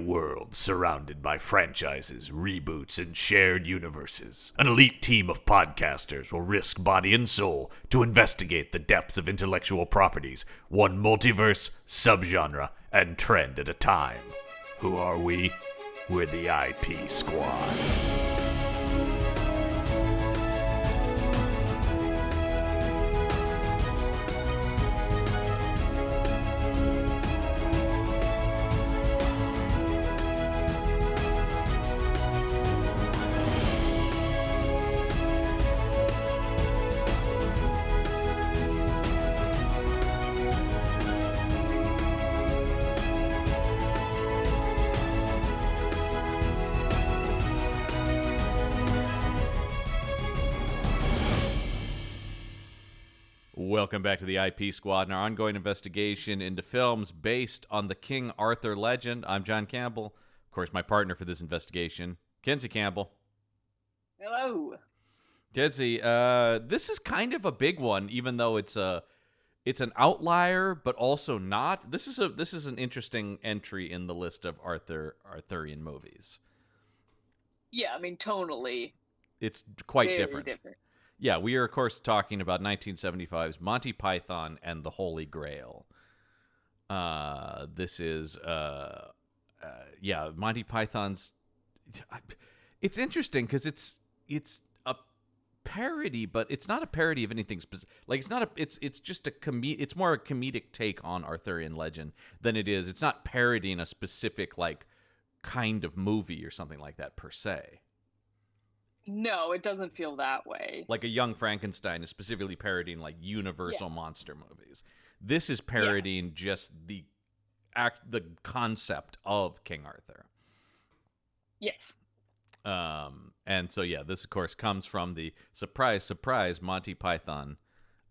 world surrounded by franchises, reboots, and shared universes. An elite team of podcasters will risk body and soul to investigate the depths of intellectual properties, one multiverse, subgenre, and trend at a time. Who are we? We're the IP Squad. Welcome back to the IP Squad and our ongoing investigation into films based on the King Arthur legend. I'm John Campbell. Of course, my partner for this investigation, Kinsey Campbell. Hello. Kinsey, this is kind of a big one, even though it's an outlier, but also not. This is an interesting entry in the list of Arthurian movies. Yeah, I mean, tonally, it's quite very different. Yeah, we are, of course, talking about 1975's Monty Python and The Holy Grail. This is, Monty Python's... It's interesting because it's a parody, but it's not a parody of anything specific. Like, it's just it's more a comedic take on Arthurian legend than it is. It's not parodying a specific, like, kind of movie or something like that, per se. No, it doesn't feel that way. Like a Young Frankenstein is specifically parodying like Universal monster movies. This is parodying just the concept of King Arthur. Yes. And so this of course comes from the surprise Monty Python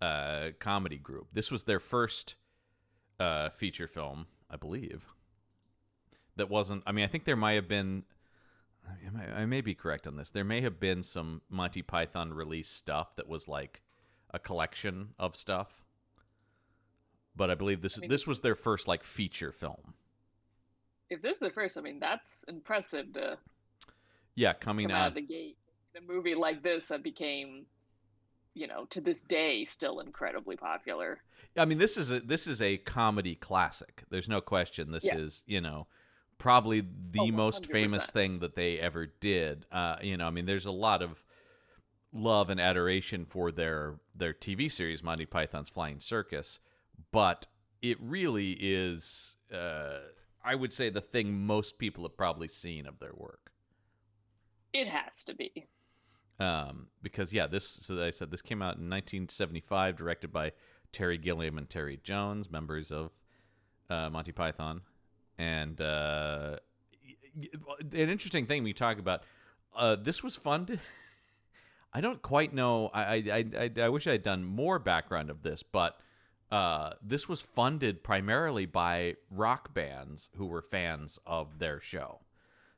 comedy group. This was their first feature film, I believe. That wasn't. I mean, I think there might have been. I may be correct on this. There may have been some Monty Python release stuff that was like a collection of stuff, but I believe this was their first like feature film. If this is the first, I mean, that's impressive to come out of the gate. A movie like this that became, to this day still incredibly popular. I mean, this is a comedy classic. There's no question. This is probably the most 100%. famous thing that they ever did. I mean, there's a lot of love and adoration for their TV series, Monty Python's Flying Circus, but it really is, I would say, the thing most people have probably seen of their work. It has to be. Because, this came out in 1975, directed by Terry Gilliam and Terry Jones, members of Monty Python. And an interesting thing we talk about, this was funded. I don't quite know. I wish I had done more background of this, but this was funded primarily by rock bands who were fans of their show.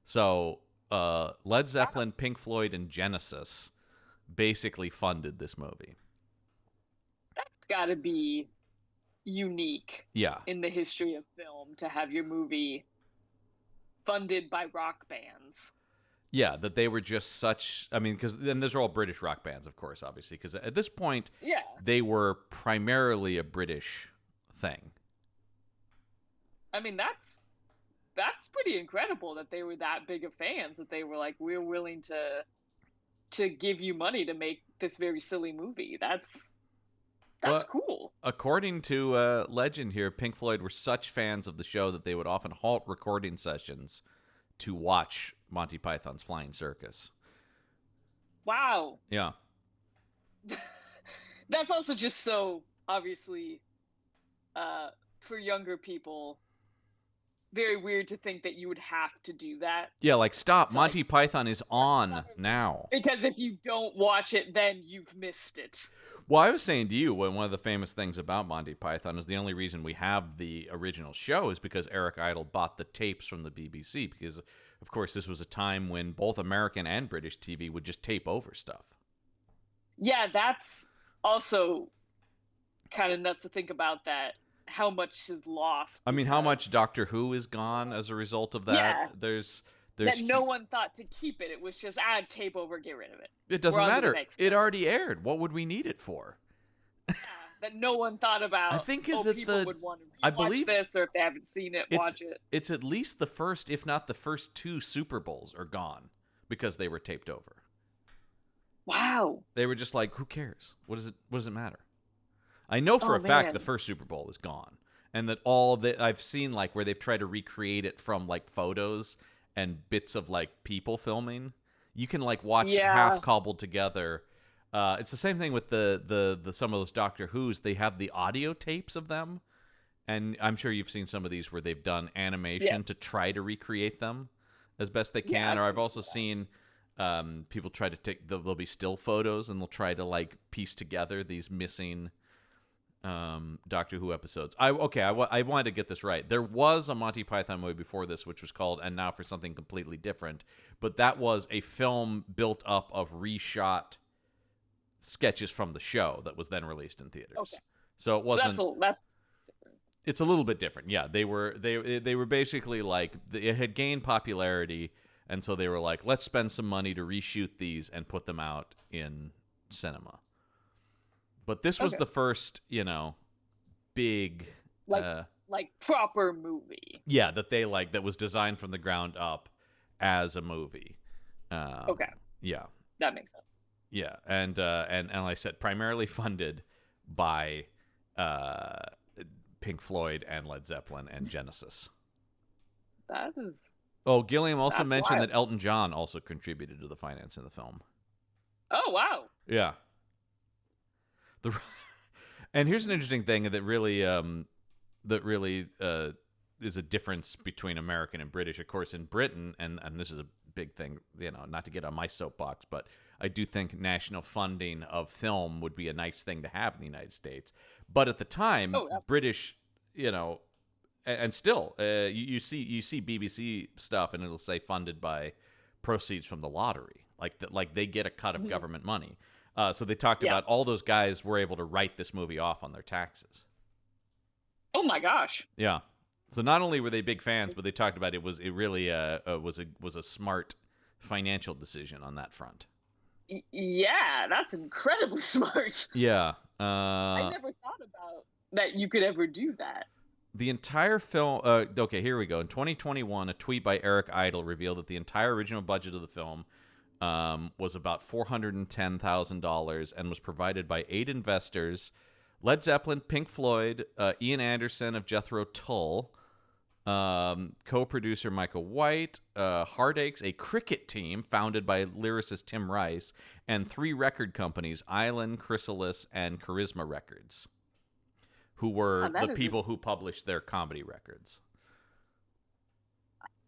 So Led Zeppelin, Pink Floyd, and Genesis basically funded this movie. That's got to be unique in the history of film to have your movie funded by rock bands. Yeah, that they were just such... I mean, because then those are all British rock bands, of course, obviously, because at this point, they were primarily a British thing. I mean, that's pretty incredible that they were that big of fans, that they were like, we're willing to give you money to make this very silly movie. That's cool. According to legend here, Pink Floyd were such fans of the show that they would often halt recording sessions to watch Monty Python's Flying Circus. Wow. Yeah. That's also just so, obviously, for younger people, very weird to think that you would have to do that. Yeah, like, stop. Monty Python is on now. Because if you don't watch it, then you've missed it. Well, I was saying to you, one of the famous things about Monty Python is the only reason we have the original show is because Eric Idle bought the tapes from the BBC, because, of course, this was a time when both American and British TV would just tape over stuff. Yeah, that's also kind of nuts to think about, that how much is lost. I mean, how much because- Doctor Who is gone as a result of that? Yeah. There's that no one thought to keep it. It was just add tape over, get rid of it. it doesn't We're on to the matter. next It one. already aired. What would we need it for? That no one thought about. I think is oh, it people the- would want to I rewatch believe this, or if they haven't seen it, watch it. It's at least the first, if not the first 2 Super Bowls are gone because they were taped over. Wow. They were just like, who cares? What does it matter? I know for a fact man. the first Super Bowl is gone. And that all that I've seen, like, where they've tried to recreate it from, like, photos and bits of, like, people filming. You can, like, watch half cobbled together. It's the same thing with the some of those Doctor Who's. They have the audio tapes of them. And I'm sure you've seen some of these where they've done animation to try to recreate them as best they can. Or I've also seen people try to take, there'll be still photos and they'll try to, like, piece together these missing Doctor Who episodes. I wanted to get this right. There was a Monty Python movie before this, which was called And Now for Something Completely Different, but that was a film built up of reshot sketches from the show that was then released in theaters. Okay. So it wasn't. So that's different. It's a little bit different. Yeah, they were basically like, it had gained popularity, and so they were like, let's spend some money to reshoot these and put them out in cinema. But this was the first, big like proper movie. Yeah, that was designed from the ground up as a movie. Okay. Yeah. That makes sense. Yeah, and like I said, primarily funded by Pink Floyd and Led Zeppelin and Genesis. That is. Oh, Gilliam also That's mentioned wild. that Elton John also contributed to the finance in the film. Oh wow. Yeah. And here's an interesting thing that really is a difference between American and British. Of course, in Britain, and this is a big thing, not to get on my soapbox, but I do think national funding of film would be a nice thing to have in the United States. But at the time, British, and still, you see BBC stuff, and it'll say funded by proceeds from the lottery, like they get a cut of government money. So they talked about all those guys were able to write this movie off on their taxes. Oh my gosh. Yeah. So not only were they big fans, but they talked about it really was a smart financial decision on that front. Yeah, that's incredibly smart. Yeah. I never thought about that you could ever do that. The entire film. Okay, here we go. In 2021, a tweet by Eric Idle revealed that the entire original budget of the film was about $410,000 and was provided by 8 investors: Led Zeppelin, Pink Floyd, Ian Anderson of Jethro Tull, co-producer Michael White, Heartaches, a cricket team founded by lyricist Tim Rice, and 3 record companies, Island, Chrysalis, and Charisma Records, who were the people who published their comedy records.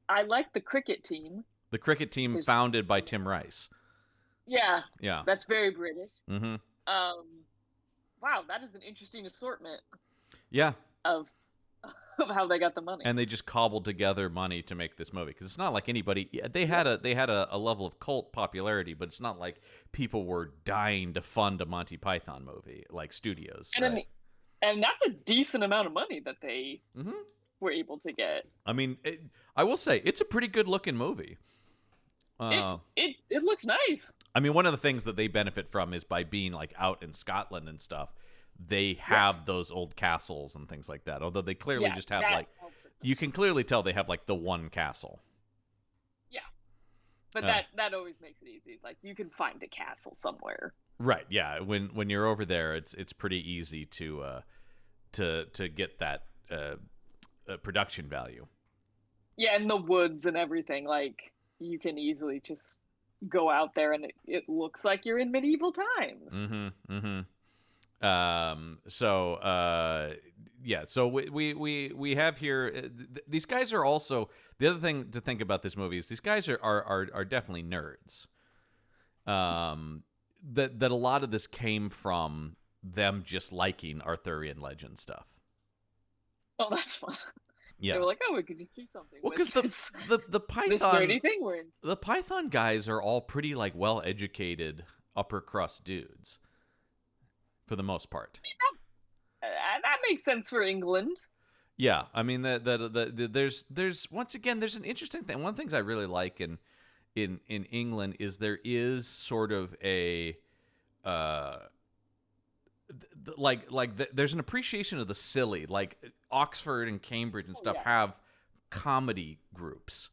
I like the cricket team. The cricket team founded by Tim Rice. Yeah. Yeah. That's very British. Mm-hmm. Wow, that is an interesting assortment. Yeah. Of how they got the money. And they just cobbled together money to make this movie, because it's not like anybody. They had a level of cult popularity, but it's not like people were dying to fund a Monty Python movie, like studios. And and that's a decent amount of money that they were able to get. I mean, I will say it's a pretty good looking movie. It looks nice. I mean, one of the things that they benefit from is by being like out in Scotland and stuff. They have those old castles and things like that. Although they clearly just have like, you can clearly tell they have like the one castle. Yeah, but that always makes it easy. Like you can find a castle somewhere. Right. Yeah. When you're over there, it's pretty easy to get that production value. Yeah, and the woods and everything. Like you can easily just go out there, and it looks like you're in medieval times. Mm-hmm. Mm-hmm. So we have here, these guys are also, the other thing to think about this movie is these guys are definitely nerds. That a lot of this came from them just liking Arthurian legend stuff. Oh, that's fun. Yeah. They were like, oh, we could just do something. Well, because the Python, this nerdy thing we're in. The Python guys are all pretty like well-educated upper crust dudes. For the most part. That makes sense for England. Yeah, I mean there's once again there's an interesting thing. One of the things I really like in England is there is sort of a there's an appreciation of the silly. Like Oxford and Cambridge and stuff have comedy groups.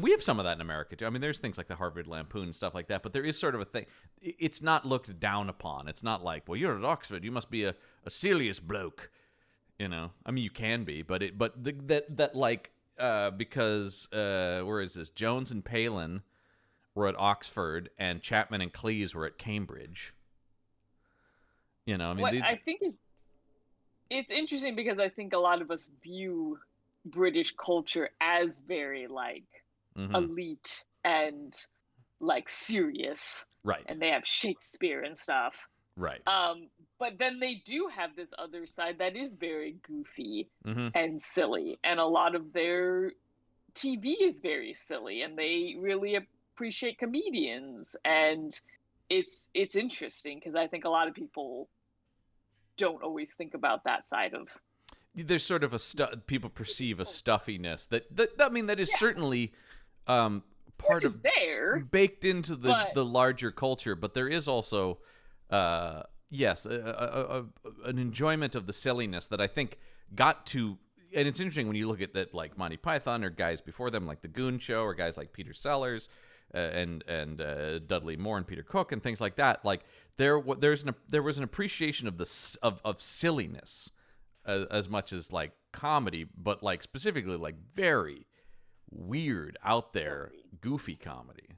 We have some of that in America too. I mean, there's things like the Harvard Lampoon and stuff like that, but there is sort of a thing. It's not looked down upon. It's not like, well, you're at Oxford, you must be a serious bloke. You know, I mean, you can be, but because where is this? Jones and Palin were at Oxford, and Chapman and Cleese were at Cambridge. You know, I mean, I think it's interesting because I think a lot of us view British culture as very like elite and like serious, right? And they have Shakespeare and stuff, right? But then they do have this other side that is very goofy and silly, and a lot of their TV is very silly, and they really appreciate comedians, and it's interesting because I think a lot of people don't always think about that side of. There's sort of people perceive a stuffiness that I mean that is certainly part of there baked into the larger culture, but there is also yes, an enjoyment of the silliness that I think got to, and it's interesting when you look at that, like Monty Python or guys before them, like the Goon Show, or guys like Peter Sellers and Dudley Moore and Peter Cook and things like that. Like there was an appreciation of of silliness as much as like comedy, but like specifically like very weird, out there, goofy comedy.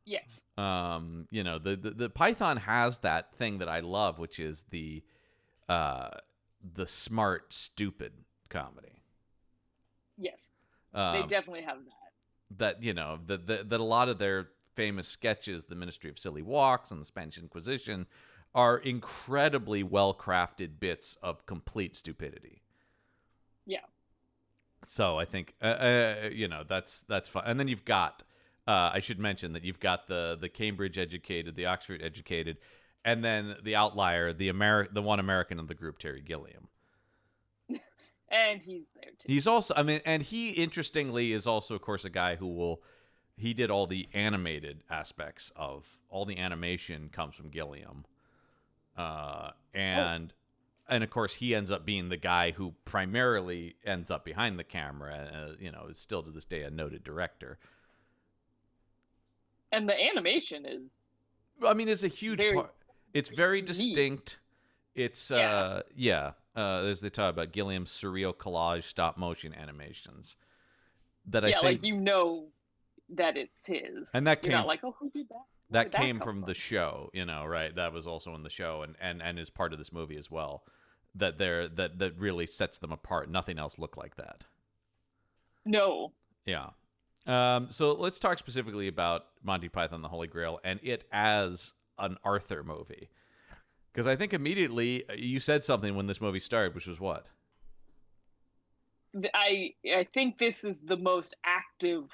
Yes. You know, the Python has that thing that I love, which is the smart, stupid comedy. Yes. They definitely have that. That, you know, that a lot of their famous sketches, The Ministry of Silly Walks and the Spanish Inquisition, are incredibly well-crafted bits of complete stupidity. Yeah. So I think, you know, that's fun. And then you've got, I should mention that you've got the Cambridge educated, the Oxford educated, and then the outlier, the one American in the group, Terry Gilliam. And he's there too. He's also, I mean, and he interestingly is also, of course, a guy he did all the animated aspects of all the animation comes from Gilliam. And of course he ends up being the guy who primarily ends up behind the camera, you know, is still to this day a noted director. And the animation is, I mean, it's a huge part. It's very distinct. It's as they talk about Gilliam's surreal collage stop motion animations that I think, like, you know that it's his, and that You're not like, oh, who did that? That came from the show, you know, right? That was also in the show and is part of this movie as well. That really sets them apart. Nothing else looked like that. No. Yeah. So let's talk specifically about Monty Python The Holy Grail and it as an Arthur movie. Because I think immediately you said something when this movie started, which was what? I think this is the most active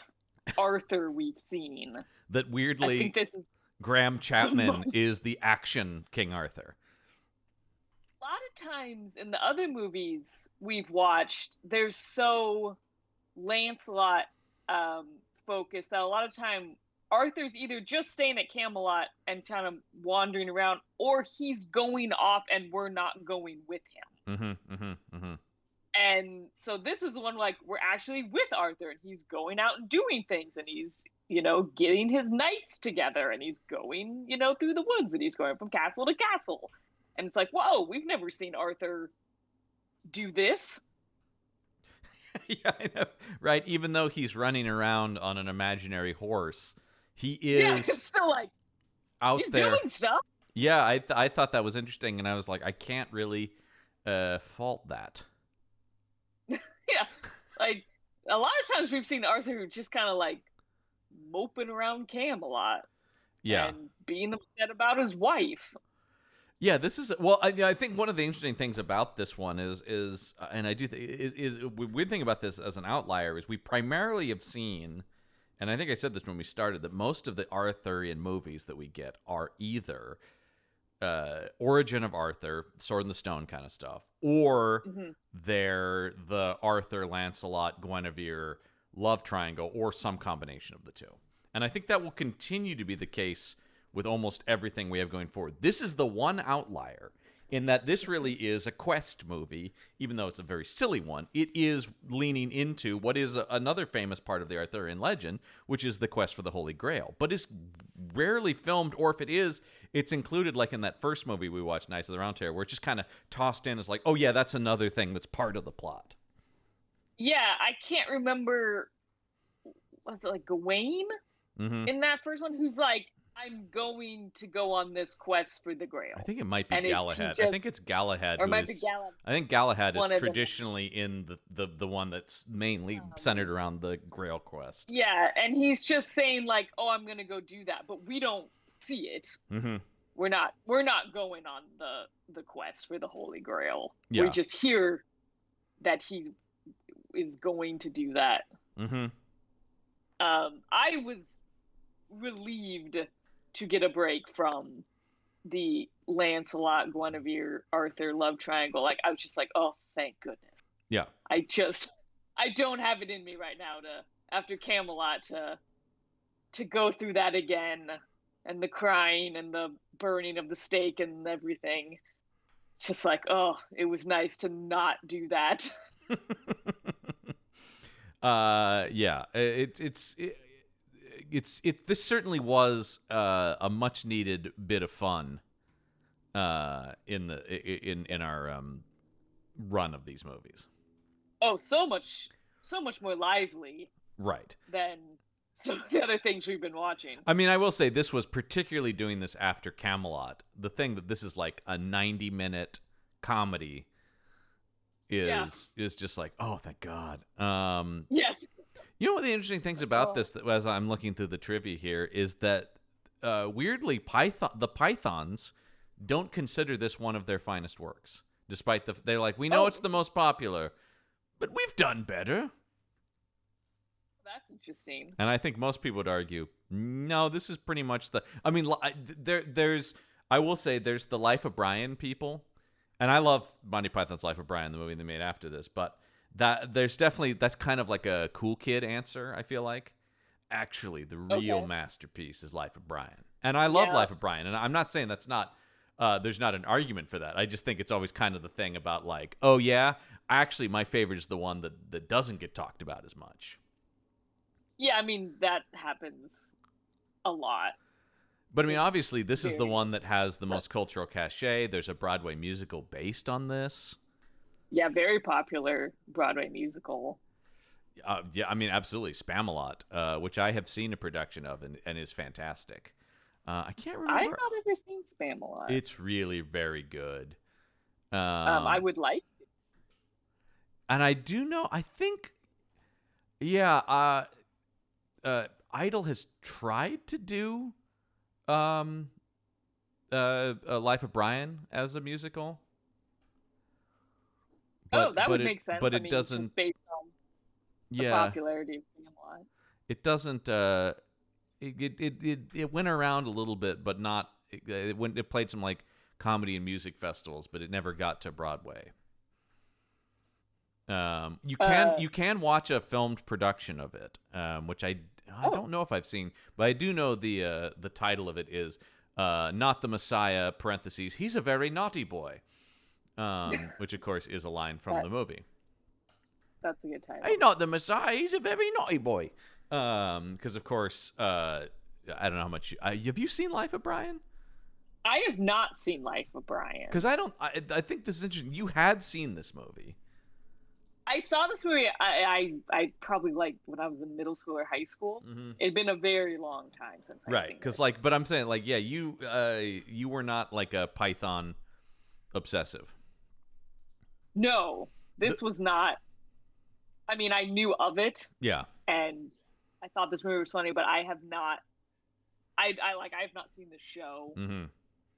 Arthur we've seen. That weirdly, I think this is Graham Chapman is the action King Arthur. A lot of times in the other movies we've watched, there's so Lancelot focused that a lot of time Arthur's either just staying at Camelot and kind of wandering around, or he's going off and we're not going with him. And so this is the one, like, we're actually with Arthur and he's going out and doing things and he's, you know, getting his knights together and he's going, you know, through the woods and he's going from castle to castle. And it's like, whoa, we've never seen Arthur do this. Yeah, I know. Right. Even though he's running around on an imaginary horse, he is it's still like out he's there doing stuff. Yeah, I thought that was interesting, and I was like, I can't really fault that. Yeah, like a lot of times we've seen Arthur just kind of like moping around Camelot, and being upset about his wife. Yeah, this is I think one of the interesting things about this one is and I do is weird thing about this as an outlier is we primarily have seen, and I think I said this when we started, that most of the Arthurian movies that we get are either Origin of Arthur, Sword in the Stone kind of stuff, or Mhm. they're the Arthur, Lancelot, Guinevere love triangle, or some combination of the two. And I think that will continue to be the case with almost everything we have going forward. This is the one outlier in that this really is a quest movie, even though it's a very silly one. It is leaning into what is another famous part of the Arthurian legend, which is the quest for the Holy Grail. But is rarely filmed, or if it is, it's included like in that first movie we watched, Knights of the Round Table, where it's just kind of tossed in as like, oh yeah, that's another thing that's part of the plot. Yeah, I can't remember. Was it like Gawain in that first one? Who's like, I'm going to go on this quest for the Grail. I think it might be And Galahad. I think it's Galahad. Or it might be Galahad. I think Galahad One is of them. traditionally in the one that's mainly centered around the Grail quest. Yeah, and he's just saying like, "Oh, I'm gonna go do that," but we don't see it. Mm-hmm. We're not going on the quest for the Holy Grail. Yeah. We just hear that he is going to do that. Mm-hmm. I was relieved to get a break from the Lancelot, Guinevere, Arthur love triangle. Like, I was just like, oh, thank goodness. Yeah. I don't have it in me right now after Camelot to go through that again, and the crying and the burning of the stake and everything. Just like, oh, it was nice to not do that. Yeah. This certainly was a much needed bit of fun in our run of these movies. Oh, so much more lively, right, than some of the other things we've been watching. I mean, I will say this was particularly doing this after Camelot. The thing that this is like a 90-minute comedy is just like, oh, thank God. Yes. You know what the interesting things about this, as I'm looking through the trivia here, is that weirdly, the Pythons don't consider this one of their finest works, despite they're like, we know it's the most popular, but we've done better. That's interesting. And I think most people would argue, no, this is pretty much I mean, I will say there's the Life of Brian people, and I love Monty Python's Life of Brian, the movie they made after this, but that's kind of like a cool kid answer, I feel like. Actually, the real masterpiece is Life of Brian. And I love Life of Brian, and I'm not saying that's not there's not an argument for that. I just think it's always kind of the thing about like, oh yeah, actually my favorite is the one that doesn't get talked about as much. Yeah, I mean, that happens a lot. But I mean, obviously, this is the one that has the most cultural cachet. There's a Broadway musical based on this. Yeah, very popular Broadway musical. Yeah, I mean, absolutely. Spamalot, which I have seen a production of and is fantastic. I can't remember. I've not ever seen Spamalot. It's really very good. I would like to. And I do know, I think, yeah, Idol has tried to do a Life of Brian as a musical. That would make sense. But it doesn't. Just based on the popularity of Spamalot. It doesn't. It went around a little bit, but not. It played some like comedy and music festivals, but it never got to Broadway. You can watch a filmed production of it, which I don't know if I've seen, but I do know the title of it is Not the Messiah, parentheses, he's a very naughty boy, which of course is a line from the movie. That's a good title. He's not the Messiah, he's a very naughty boy. Because of course, I don't know how much have you seen Life of Brian? I have not seen Life of Brian. Because I think this is interesting. You had seen this movie. I saw this movie. I probably like when I was in middle school or high school. Mm-hmm. It'd been a very long time since I've seen because like, but I'm saying like, yeah, you were not like a Python obsessive. No, this was not. I mean, I knew of it. Yeah. And I thought this movie was funny, but I have not. I have not seen the show. Mm-hmm.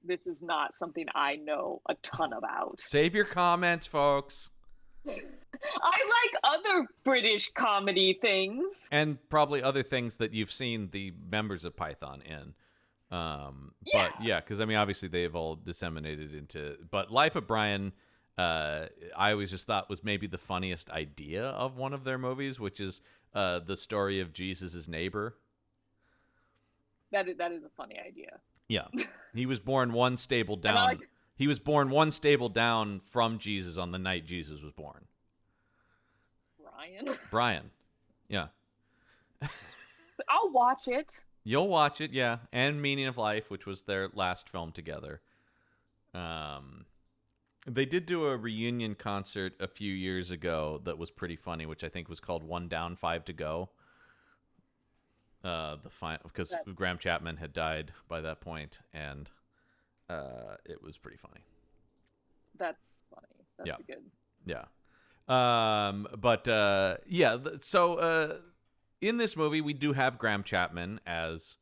This is not something I know a ton about. Save your comments, folks. I like other British comedy things. And probably other things that you've seen the members of Python in. But yeah, because I mean, obviously they've all disseminated into. But Life of Brian, I always just thought was maybe the funniest idea of one of their movies, which is the story of Jesus' neighbor. That is a funny idea. Yeah, he was born one stable And I down. like- He was born one stable down from Jesus on the night Jesus was born. Brian. Yeah. I'll watch it. You'll watch it, yeah. And Meaning of Life, which was their last film together. They did do a reunion concert a few years ago that was pretty funny, which I think was called One Down, Five to Go. Because Graham Chapman had died by that point, and it was pretty funny. That's funny. That's good. Yeah. So in this movie, we do have Graham Chapman as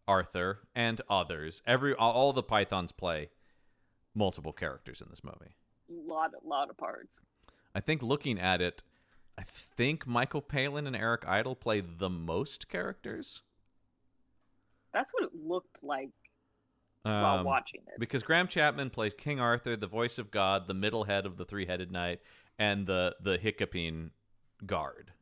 Arthur and others. All the Pythons play multiple characters in this movie. Lot of parts. I think looking at it, I think Michael Palin and Eric Idle play the most characters. That's what it looked like while watching it. Because Graham Chapman plays King Arthur, the voice of God, the middle head of the three-headed knight, and the hiccuping guard.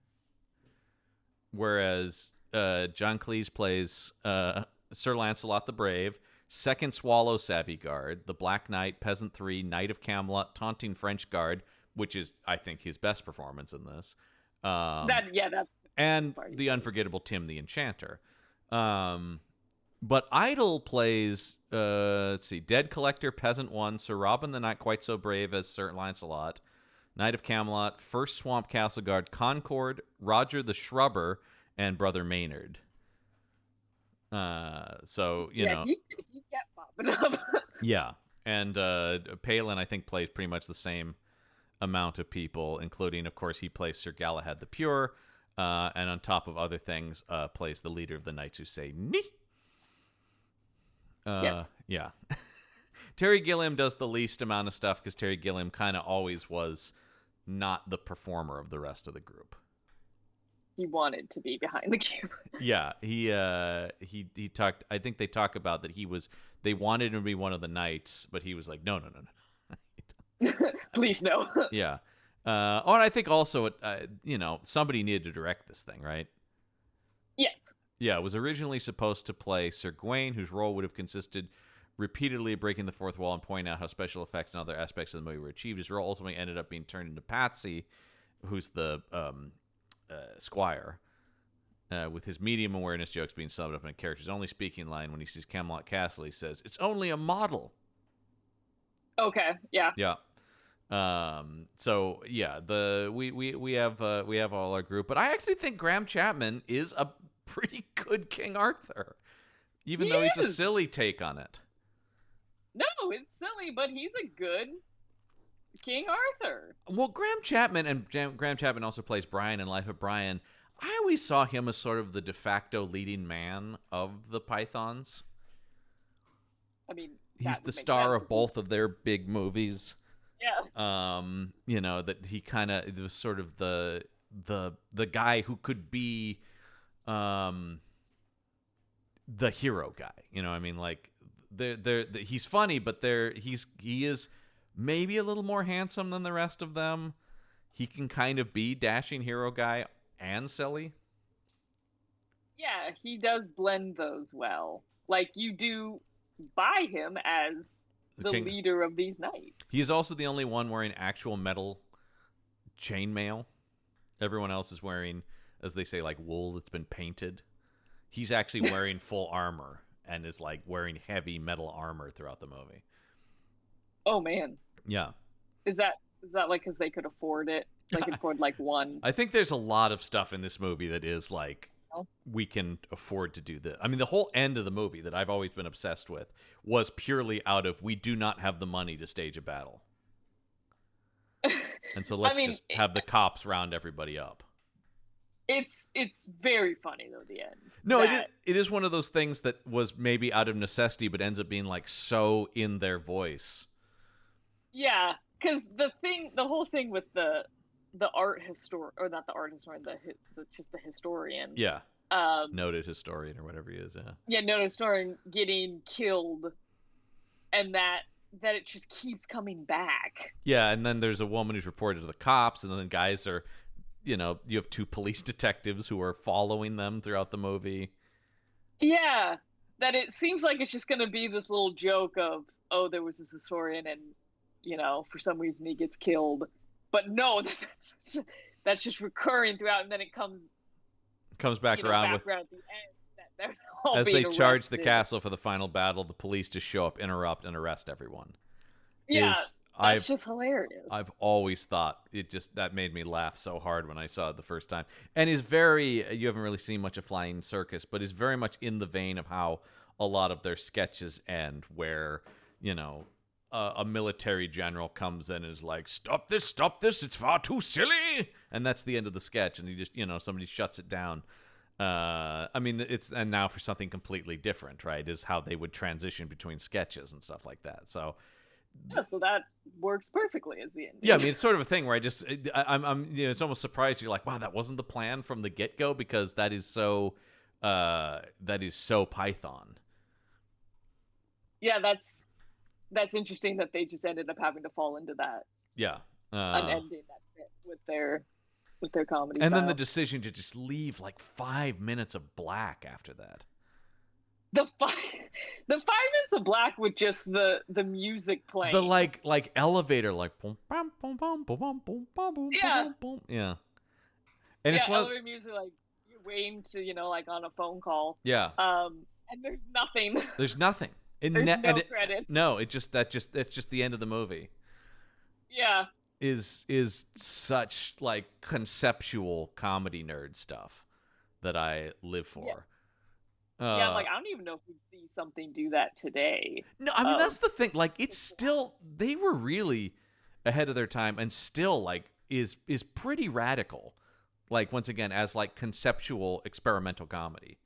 Whereas John Cleese plays Sir Lancelot the Brave, Second Swallow Savvy Guard, the Black Knight, Peasant 3, Knight of Camelot, Taunting French Guard, which is, I think, his best performance in this. That's the unforgettable Tim the Enchanter. But Idle plays, Dead Collector, Peasant 1, Sir Robin the Not Quite So Brave as Sir Lancelot, Knight of Camelot, First Swamp Castle Guard, Concord, Roger the Shrubber, and Brother Maynard. You know. He kept popping up. Yeah. And Palin, I think, plays pretty much the same amount of people, including, of course, he plays Sir Galahad the Pure, and on top of other things, plays the leader of the Knights Who Say Ni. Yes. Yeah. Terry Gilliam does the least amount of stuff because Terry Gilliam kind of always was not the performer of the rest of the group. He wanted to be behind the camera. Yeah, he talked. I think they talk about that they wanted him to be one of the knights, but he was like, no. Please no. Yeah. And I think also, somebody needed to direct this thing, right? Yeah. Yeah, it was originally supposed to play Sir Gawain, whose role would have consisted repeatedly breaking the fourth wall and pointing out how special effects and other aspects of the movie were achieved. His role ultimately ended up being turned into Patsy, who's the squire, with his medium awareness jokes being summed up in a character's only speaking line. When he sees Camelot Castle, he says, "It's only a model." Okay. Yeah. Yeah. So yeah, we have all our group, but I actually think Graham Chapman is a pretty good King Arthur, even though he's a silly take on it. No, it's silly, but he's a good King Arthur. Well, Graham Chapman also plays Brian in Life of Brian. I always saw him as sort of the de facto leading man of the Pythons. I mean, he's the star of both of their big movies. Yeah. That he kind of was sort of the guy who could be the hero guy. I mean, like he's funny, but he is maybe a little more handsome than the rest of them. He can kind of be dashing hero guy and silly. Yeah, he does blend those well. Like, you do buy him as the leader of these knights. He is also the only one wearing actual metal chainmail. Everyone else is wearing, as they say, like wool that's been painted. He's actually wearing full armor and is like wearing heavy metal armor throughout the movie. Oh man. Yeah. Is that like because they could afford it? They could afford like one. I think there's a lot of stuff in this movie that is like, we can afford to do this. I mean, the whole end of the movie that I've always been obsessed with was purely out of, we do not have the money to stage a battle. And so let's just have the cops round everybody up. It's very funny though, the end. No, it is one of those things that was maybe out of necessity, but ends up being like so in their voice. Yeah, because the whole thing with the art historian, or not the art historian, just the historian. Yeah. Noted historian or whatever he is. Yeah. Yeah, noted historian getting killed, and that it just keeps coming back. Yeah, and then there's a woman who's reported to the cops, and then guys are, you have two police detectives who are following them throughout the movie. Yeah, that it seems like it's just going to be this little joke of, oh, there was this historian and, for some reason he gets killed. But no, that's just recurring throughout, and then it comes back around at the end. That they're all as being they charge the arrested. castle for the final battle, the police just show up, interrupt, and arrest everyone. Yeah, that's just hilarious. I've always thought that made me laugh so hard when I saw it the first time. And you haven't really seen much of Flying Circus, but is very much in the vein of how a lot of their sketches end, where, a military general comes in and is like, stop this, it's far too silly. And that's the end of the sketch. And he just, somebody shuts it down. And now for something completely different, right, is how they would transition between sketches and stuff like that. So, yeah, so that works perfectly as the end. Yeah, I mean, it's sort of a thing where I'm it's almost surprised you're like, wow, that wasn't the plan from the get-go, because that is so Python. Yeah, that's interesting that they just ended up having to fall into that. Yeah, unending that bit with their comedy. And style. then the decision to just leave like 5 minutes of black after that. The 5 minutes of black with just the music playing. The like elevator, like boom, bam, boom, boom, boom, boom, boom, boom, yeah, boom, boom. Yeah. And it's elevator music, like you're waiting to like on a phone call. Yeah. And there's nothing. There's nothing. There's no credits. No, that's just the end of the movie. Yeah. Is such like conceptual comedy nerd stuff that I live for. Yeah. Yeah, like I don't even know if we'd see something do that today. No, I mean that's the thing. Like it's still, they were really ahead of their time, and still like is pretty radical. Like once again, as like conceptual experimental comedy.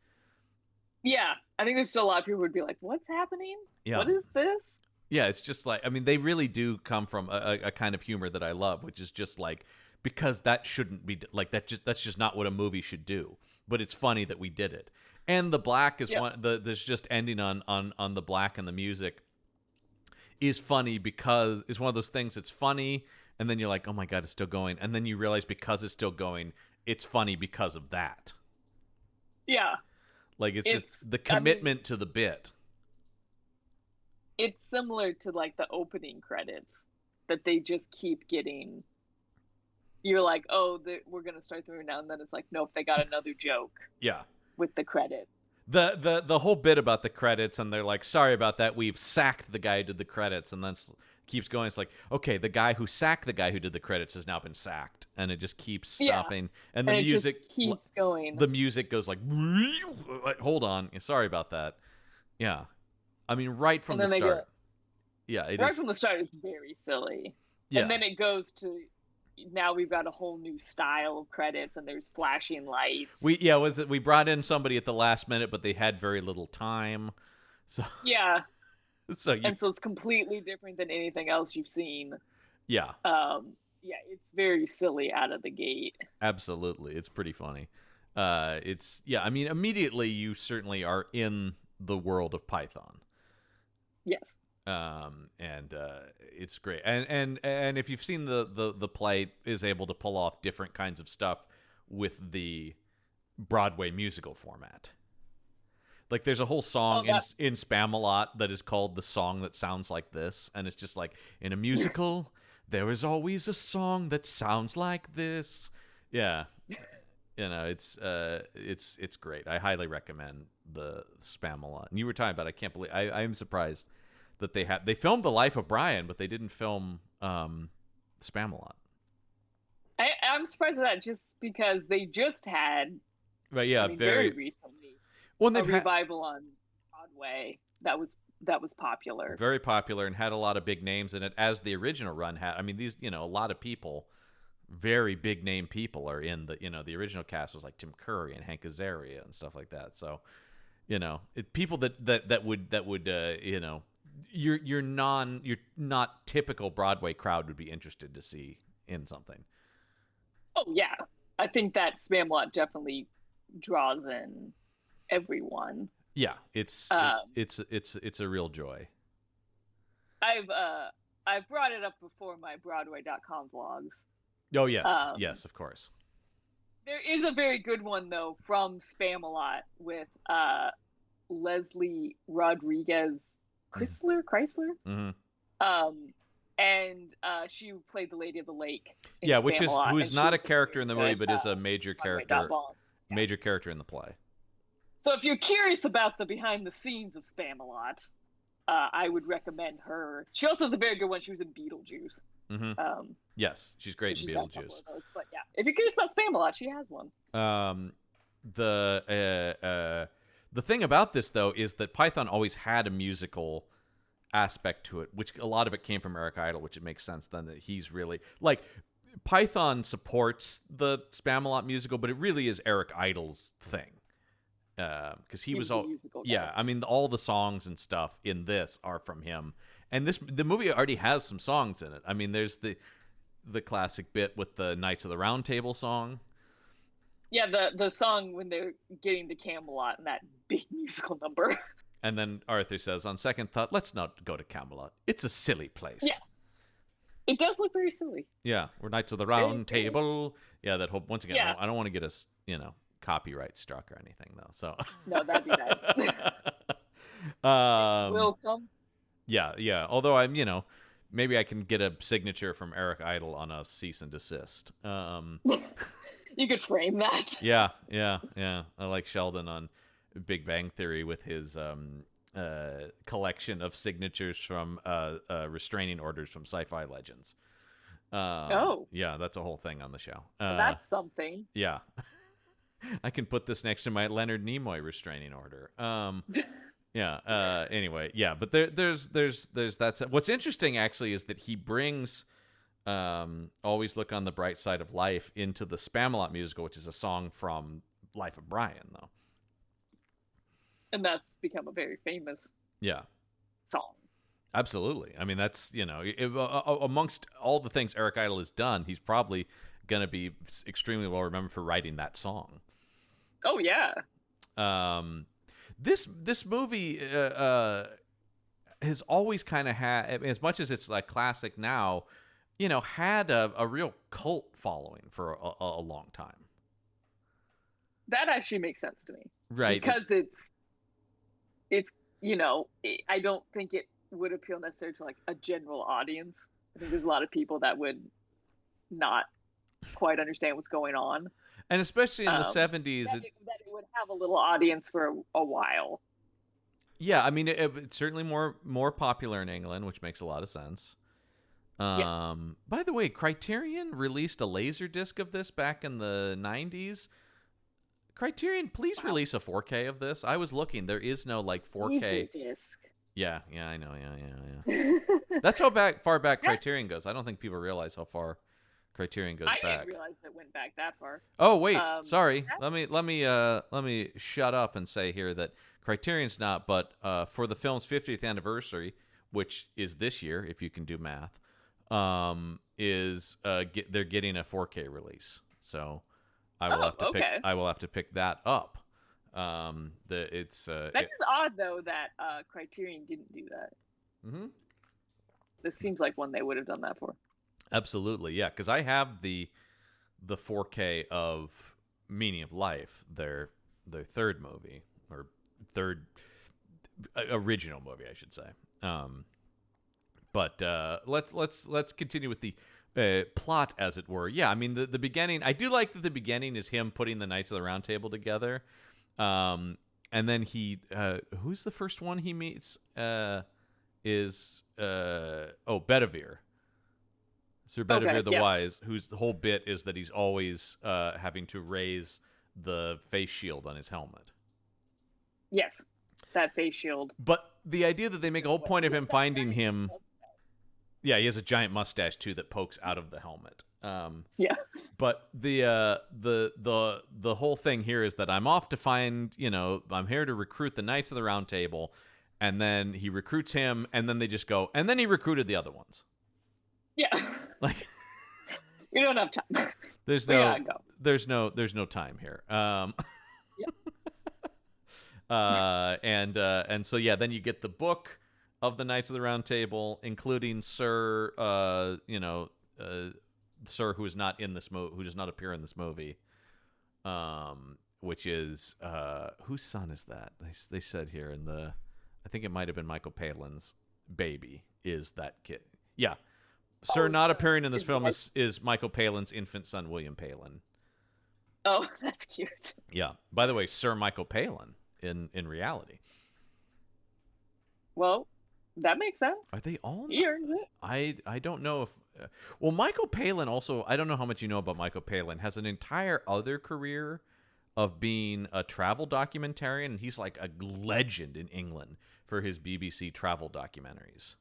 Yeah, I think there's still a lot of people who would be like, "What's happening? Yeah. What is this?" Yeah, it's just like, I mean, they really do come from a kind of humor that I love, which is just like, because that shouldn't be like that's just not what a movie should do. But it's funny that we did it. And the black is there's just ending on the black, and the music is funny because it's one of those things that's funny, and then you're like, oh my God, it's still going. And then you realize because it's still going, it's funny because of that. Yeah. Like it's just the commitment to the bit. It's similar to like the opening credits that they just keep getting. You're like, oh, we're going to start through now. And then it's like, nope, they got another joke. Yeah. With the credit. The whole bit about the credits, and they're like, sorry about that, we've sacked the guy who did the credits, and then keeps going. It's like, okay, the guy who sacked the guy who did the credits has now been sacked, and it just keeps stopping. And the music just keeps going. The music goes like, hold on, sorry about that. Yeah, I mean, right from the start. Right from the start, it's very silly. Yeah. And then it goes to, now we've got a whole new style of credits, and there's flashing lights. We brought in somebody at the last minute, but they had very little time. So yeah. So it's completely different than anything else you've seen. Yeah. Yeah, it's very silly out of the gate. Absolutely. It's pretty funny. I mean, immediately you certainly are in the world of Python. Yes. And it's great. And if you've seen the play, is able to pull off different kinds of stuff with the Broadway musical format. Like there's a whole song in Spam-A-Lot that is called The Song That Sounds Like This, and it's just like, in a musical, there is always a song that sounds like this. Yeah. It's great. I highly recommend the Spam-A-Lot. And you were talking about, I can't believe, I am surprised that they filmed The Life of Brian, but they didn't film Spam-A-Lot. I'm surprised at that, just because they just had, right? Yeah, very recently. Well, a revival on Broadway that was popular, very popular, and had a lot of big names in it, as the original run had. I mean, these, a lot of people, very big name people, are in the, the original cast was like Tim Curry and Hank Azaria and stuff like that. So, people that would you're not typical Broadway crowd would be interested to see in something. Oh yeah, I think that Spam-A-Lot definitely draws in everyone. Yeah, it's a real joy. I've brought it up before in my Broadway.com vlogs. Oh yes, yes, of course. There is a very good one though from Spamalot with Leslie Rodriguez Chrysler. Mm-hmm. And she played the Lady of the Lake. Yeah, who's not a character in the movie, but is a major character. Major character in the play. So if you're curious about the behind the scenes of Spamalot, I would recommend her. She also has a very good one. She was in Beetlejuice. Mm-hmm. Yes, she's great in Beetlejuice. But yeah, if you're curious about Spamalot, she has one. The thing about this though is that Python always had a musical aspect to it, which a lot of it came from Eric Idle, which it makes sense then that he's really like Python supports the Spamalot musical, but it really is Eric Idle's thing. Because he was all I mean all the songs and stuff in this are from him, and the movie already has some songs in it. I mean, there's the classic bit with the Knights of the Round Table song. Yeah, the song when they're getting to Camelot and that big musical number. And then Arthur says, on second thought, let's not go to Camelot. It's a silly place. Yeah. It does look very silly. Yeah, we're Knights of the Round Table. Yeah, that whole, once again, yeah. I don't want to get us, copyright struck or anything, though. So no, that'd be bad. Will come. Yeah. Although I'm, maybe I can get a signature from Eric Idle on a cease and desist. You could frame that. Yeah. I like Sheldon on Big Bang Theory with his collection of signatures from restraining orders from sci-fi legends. Yeah, that's a whole thing on the show. That's something. Yeah. I can put this next to my Leonard Nimoy restraining order. Yeah. Anyway, yeah, but there's that. What's interesting actually is that he brings "Always Look on the Bright Side of Life" into the Spamalot musical, which is a song from Life of Brian, though. And that's become a very famous song. Absolutely. I mean, that's amongst all the things Eric Idle has done, he's probably going to be extremely well remembered for writing that song. Oh yeah. This movie has always kind of had, as much as it's like classic now, had a real cult following for a long time. That actually makes sense to me, right? Because it's I don't think it would appeal necessarily to like a general audience. I think there's a lot of people that would not quite understand what's going on. And especially in the 70s. That it would have a little audience for a while. Yeah, I mean, it's certainly more popular in England, which makes a lot of sense. Yes. By the way, Criterion released a Laserdisc of this back in the 90s. Criterion, please release a 4K of this. I was looking. There is no, 4K. Laserdisc. Yeah, I know. Yeah. That's how far back Criterion goes. I don't think people realize how far Criterion goes back. I didn't realize it went back that far. Oh wait, sorry. Let me shut up and say here that Criterion's not, but for the film's 50th anniversary, which is this year, if you can do math, they're getting a 4K release. So I will have to pick that up. That is odd though that Criterion didn't do that. Mm-hmm. This seems like one they would have done that for. Absolutely, yeah, because I have the 4K of Meaning of Life, their third movie, or third original movie, I should say. But let's continue with the plot, as it were. Yeah, I mean the beginning. I do like that the beginning is him putting the Knights of the Round Table together, and then he who's the first one he meets is Bedivere. Sir Bedivere the Wise, whose whole bit is that he's always having to raise the face shield on his helmet. Yes, that face shield. But the idea that they make a whole point of him finding him... Yeah, he has a giant mustache, too, that pokes out of the helmet. Yeah. But the whole thing here is that I'm off to find, I'm here to recruit the Knights of the Round Table, and then he recruits him, and then they just go, and then he recruited the other ones. Yeah. You don't have time. There's no time here. And so yeah, then you get the book of the Knights of the Round Table, including Sir, Sir who is not in this who does not appear in this movie, which is whose son is that? They said here in the, I think it might have been Michael Palin's baby is that kid. Yeah, Sir not appearing in this film is Michael Palin's infant son, William Palin. Oh, that's cute. Yeah. By the way, Sir Michael Palin in reality. Well, that makes sense. Are they all? He earns it. I don't know if. Well, Michael Palin also. I don't know how much you know about Michael Palin. Has an entire other career of being a travel documentarian. He's like a legend in England for his BBC travel documentaries.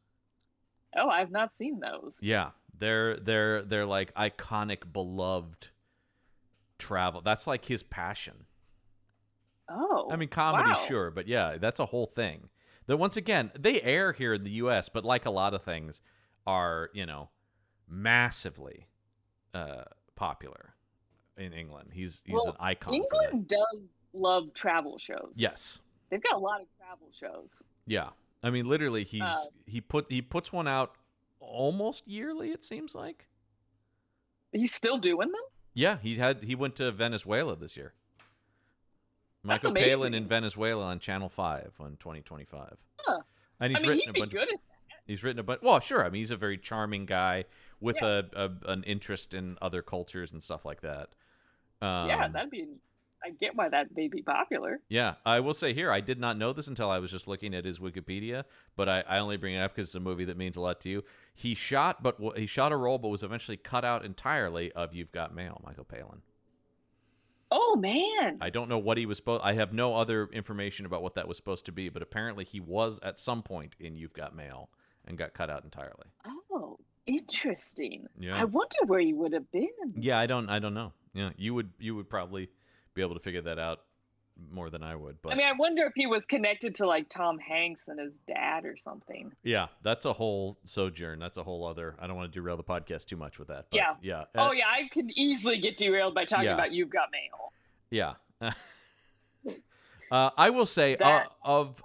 Oh, I've not seen those. Yeah, they're like iconic, beloved travel. That's like his passion. Oh, I mean, comedy, wow. sure, but yeah, that's a whole thing. That once again, they air here in the U.S., but like a lot of things, are massively popular in England. He's an icon. England does love travel shows. Yes, they've got a lot of travel shows. Yeah, I mean, literally, he puts one out almost yearly. It seems like he's still doing them. Yeah, he went to Venezuela this year. Michael Palin in Venezuela on Channel 5 on 2025. Huh. And he's written a bunch. Good at that. He's written a bunch. Well, sure. I mean, he's a very charming guy with an interest in other cultures and stuff like that. That'd be. I get why that'd be popular. Yeah, I will say here, I did not know this until I was just looking at his Wikipedia, but I only bring it up because it's a movie that means a lot to you. He shot a role, but was eventually cut out entirely of You've Got Mail, Michael Palin. Oh, man. I don't know what he was supposed. I have no other information about what that was supposed to be, but apparently he was at some point in You've Got Mail and got cut out entirely. Oh, interesting. Yeah. I wonder where he would have been. Yeah, I don't know. Yeah, you would probably be able to figure that out more than I would. But I mean, I wonder if he was connected to like Tom Hanks and his dad or something. Yeah, that's a whole sojourn. That's a whole other. I don't want to derail the podcast too much with that. But yeah. Oh yeah, I could easily get derailed by talking about You've Got Mail. Yeah. I will say of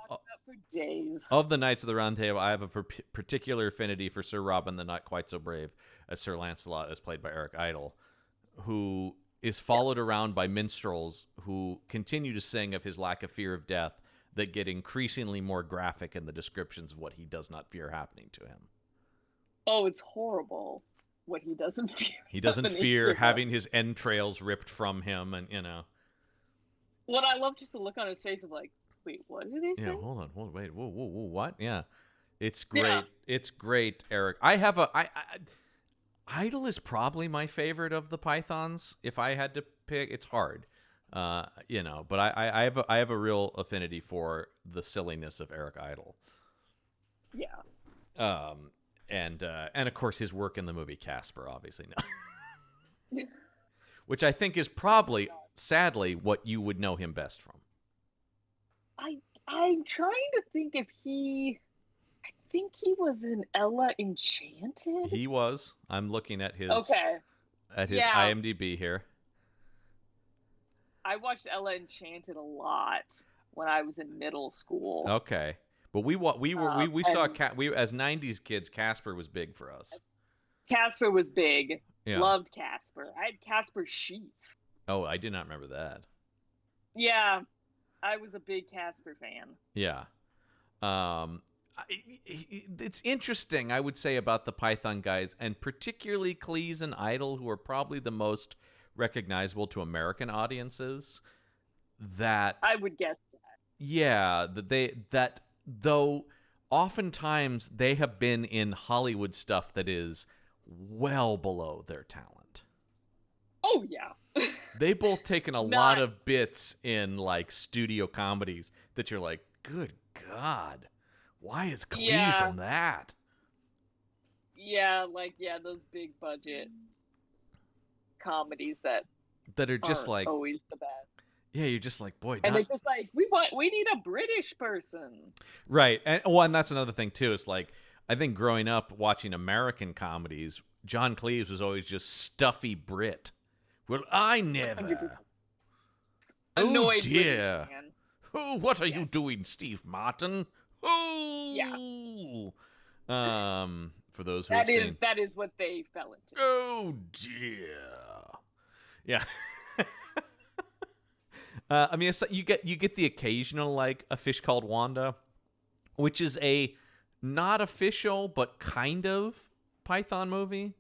the Knights of the Round Table, I have a particular affinity for Sir Robin the Not Quite So Brave, as Sir Lancelot, as played by Eric Idle, who is followed around by minstrels who continue to sing of his lack of fear of death that get increasingly more graphic in the descriptions of what he does not fear happening to him. Oh, it's horrible what he doesn't fear. He doesn't fear having his entrails ripped from him, and What I love just to look on his face of like, wait, what did he say? Yeah, hold on, wait, whoa, what? Yeah, it's great. Yeah. It's great, Eric. I have Idle is probably my favorite of the Pythons. If I had to pick, it's hard, but I have a real affinity for the silliness of Eric Idle. Yeah. And of course his work in the movie Casper, obviously, no. Which I think is probably, sadly, what you would know him best from. I'm trying to think if I think he was in Ella Enchanted. He was. I'm looking at his IMDb here. I watched Ella Enchanted a lot when I was in middle school. Okay, but we saw as '90s kids. Casper was big for us. Casper was big. Yeah. Loved Casper. I had Casper's sheath. Oh, I did not remember that. Yeah, I was a big Casper fan. Yeah. It's interesting, I would say, about the Python guys, and particularly Cleese and Idle, who are probably the most recognizable to American audiences. That I would guess that. Yeah, that though oftentimes they have been in Hollywood stuff that is well below their talent. Oh yeah. They've both taken a lot of bits in like studio comedies that you're like, good God, why is Cleese on that? Yeah, those big budget comedies that are just like always the best. Yeah, you're just like, boy. And they're just like, we need a British person. Right. And that's another thing too. Is like, I think growing up watching American comedies, John Cleese was always just stuffy Brit. Well, I never. 100%. annoyed dear. British man. Oh, what are you Yes. doing, Steve Martin? Oh, for those who have seen. That is what they fell into. Oh dear. Yeah. I mean, you get the occasional like A Fish Called Wanda, which is a not official but kind of Python movie.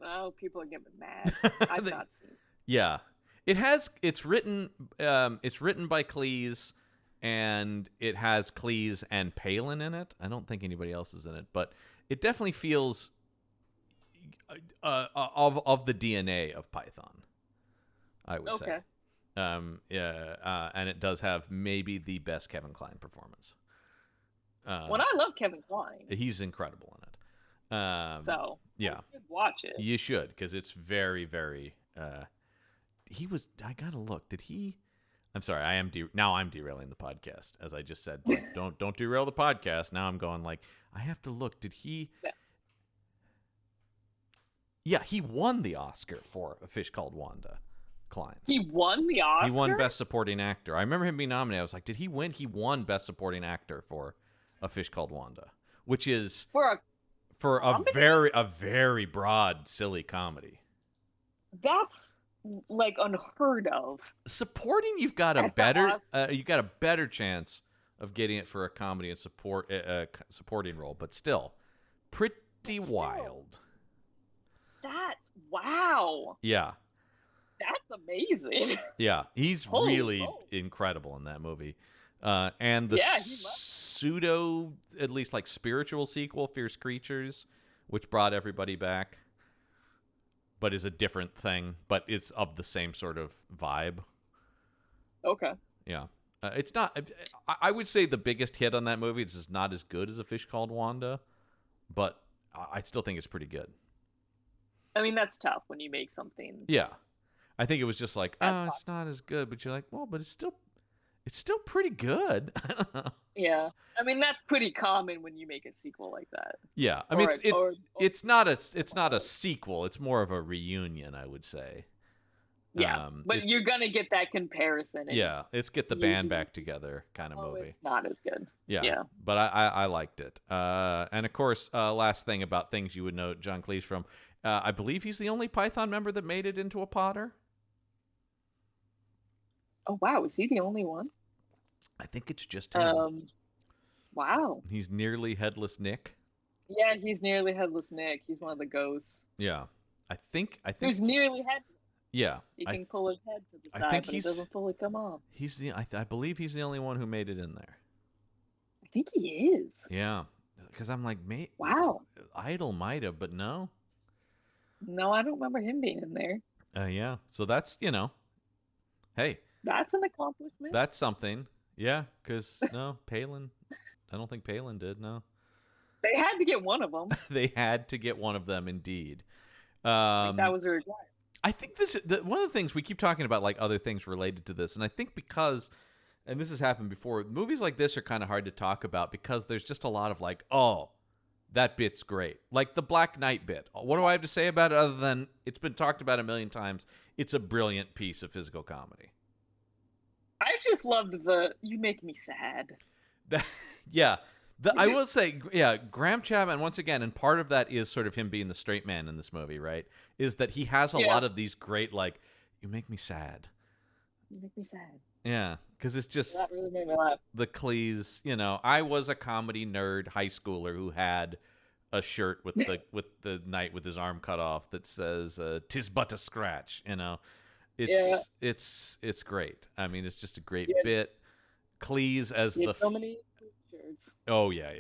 Oh, people are getting mad. I've not seen it. Yeah, it's written by Cleese, and it has Cleese and Palin in it. I don't think anybody else is in it, but it definitely feels of the DNA of Python, I would say. And it does have maybe the best Kevin Kline performance. Well, I love Kevin Kline. He's incredible in it. So yeah, you should watch it. You should, because it's very, very. He was. I gotta look. Did he? I'm sorry. Now I'm derailing the podcast, as I just said. Like, don't derail the podcast. Now I'm going like I have to look. Did he? Yeah, he won the Oscar for A Fish Called Wanda. Kline. He won the Oscar? He won Best Supporting Actor. I remember him being nominated. I was like, did he win? He won Best Supporting Actor for A Fish Called Wanda, which is for a very broad, silly comedy. That's like unheard of. Supporting, you've got a better chance of getting it for a comedy and supporting role, but still pretty wild. That's wow. Yeah. That's amazing. Yeah, he's really incredible in that movie. And the pseudo, at least like spiritual sequel, Fierce Creatures, which brought everybody back, but is a different thing, but it's of the same sort of vibe. Okay. Yeah. It's not, I would say the biggest hit on that movie is not as good as A Fish Called Wanda, but I still think it's pretty good. I mean, that's tough when you make something. Yeah. I think it was just like, it's not as good, but you're like, well, but it's still pretty good. I don't know. Yeah, I mean that's pretty common when you make a sequel like that. Yeah, I mean it's not a sequel. It's more of a reunion, I would say. Yeah, but you're gonna get that comparison. Yeah, it's get the band back together kind of movie. It's not as good. Yeah, but I liked it. And of course, last thing about things you would know John Cleese from. I believe he's the only Python member that made it into a Potter. Oh, wow. Is he the only one? I think it's just him. Wow. He's nearly Headless Nick. Yeah, he's nearly Headless Nick. He's one of the ghosts. Yeah. I think Who's nearly headless. Yeah. He can pull his head to the side, but it doesn't fully come off. I believe he's the only one who made it in there. I think he is. Yeah. Because I'm like, mate. Wow. Idol might have, but no. No, I don't remember him being in there. Yeah. So that's, hey. That's an accomplishment. That's something. Yeah, because, no, Palin. I don't think Palin did, no. They had to get one of them. They had to get one of them, indeed. I think that was a requirement. I think one of the things we keep talking about, like other things related to this, and I think because, and this has happened before, movies like this are kind of hard to talk about because there's just a lot of like, oh, that bit's great. Like the Black Knight bit. What do I have to say about it other than it's been talked about a million times? It's a brilliant piece of physical comedy. I just loved you make me sad. Yeah. I will say, yeah, Graham Chapman, once again, and part of that is sort of him being the straight man in this movie, right? Is that he has a lot of these great, like, you make me sad. You make me sad. Yeah, because it's just that really made me laugh. The Cleese, I was a comedy nerd high schooler who had a shirt with the knight with his arm cut off that says, 'tis but a scratch, It's great. I mean, it's just a great bit. Cleese as so many shirts. Oh yeah.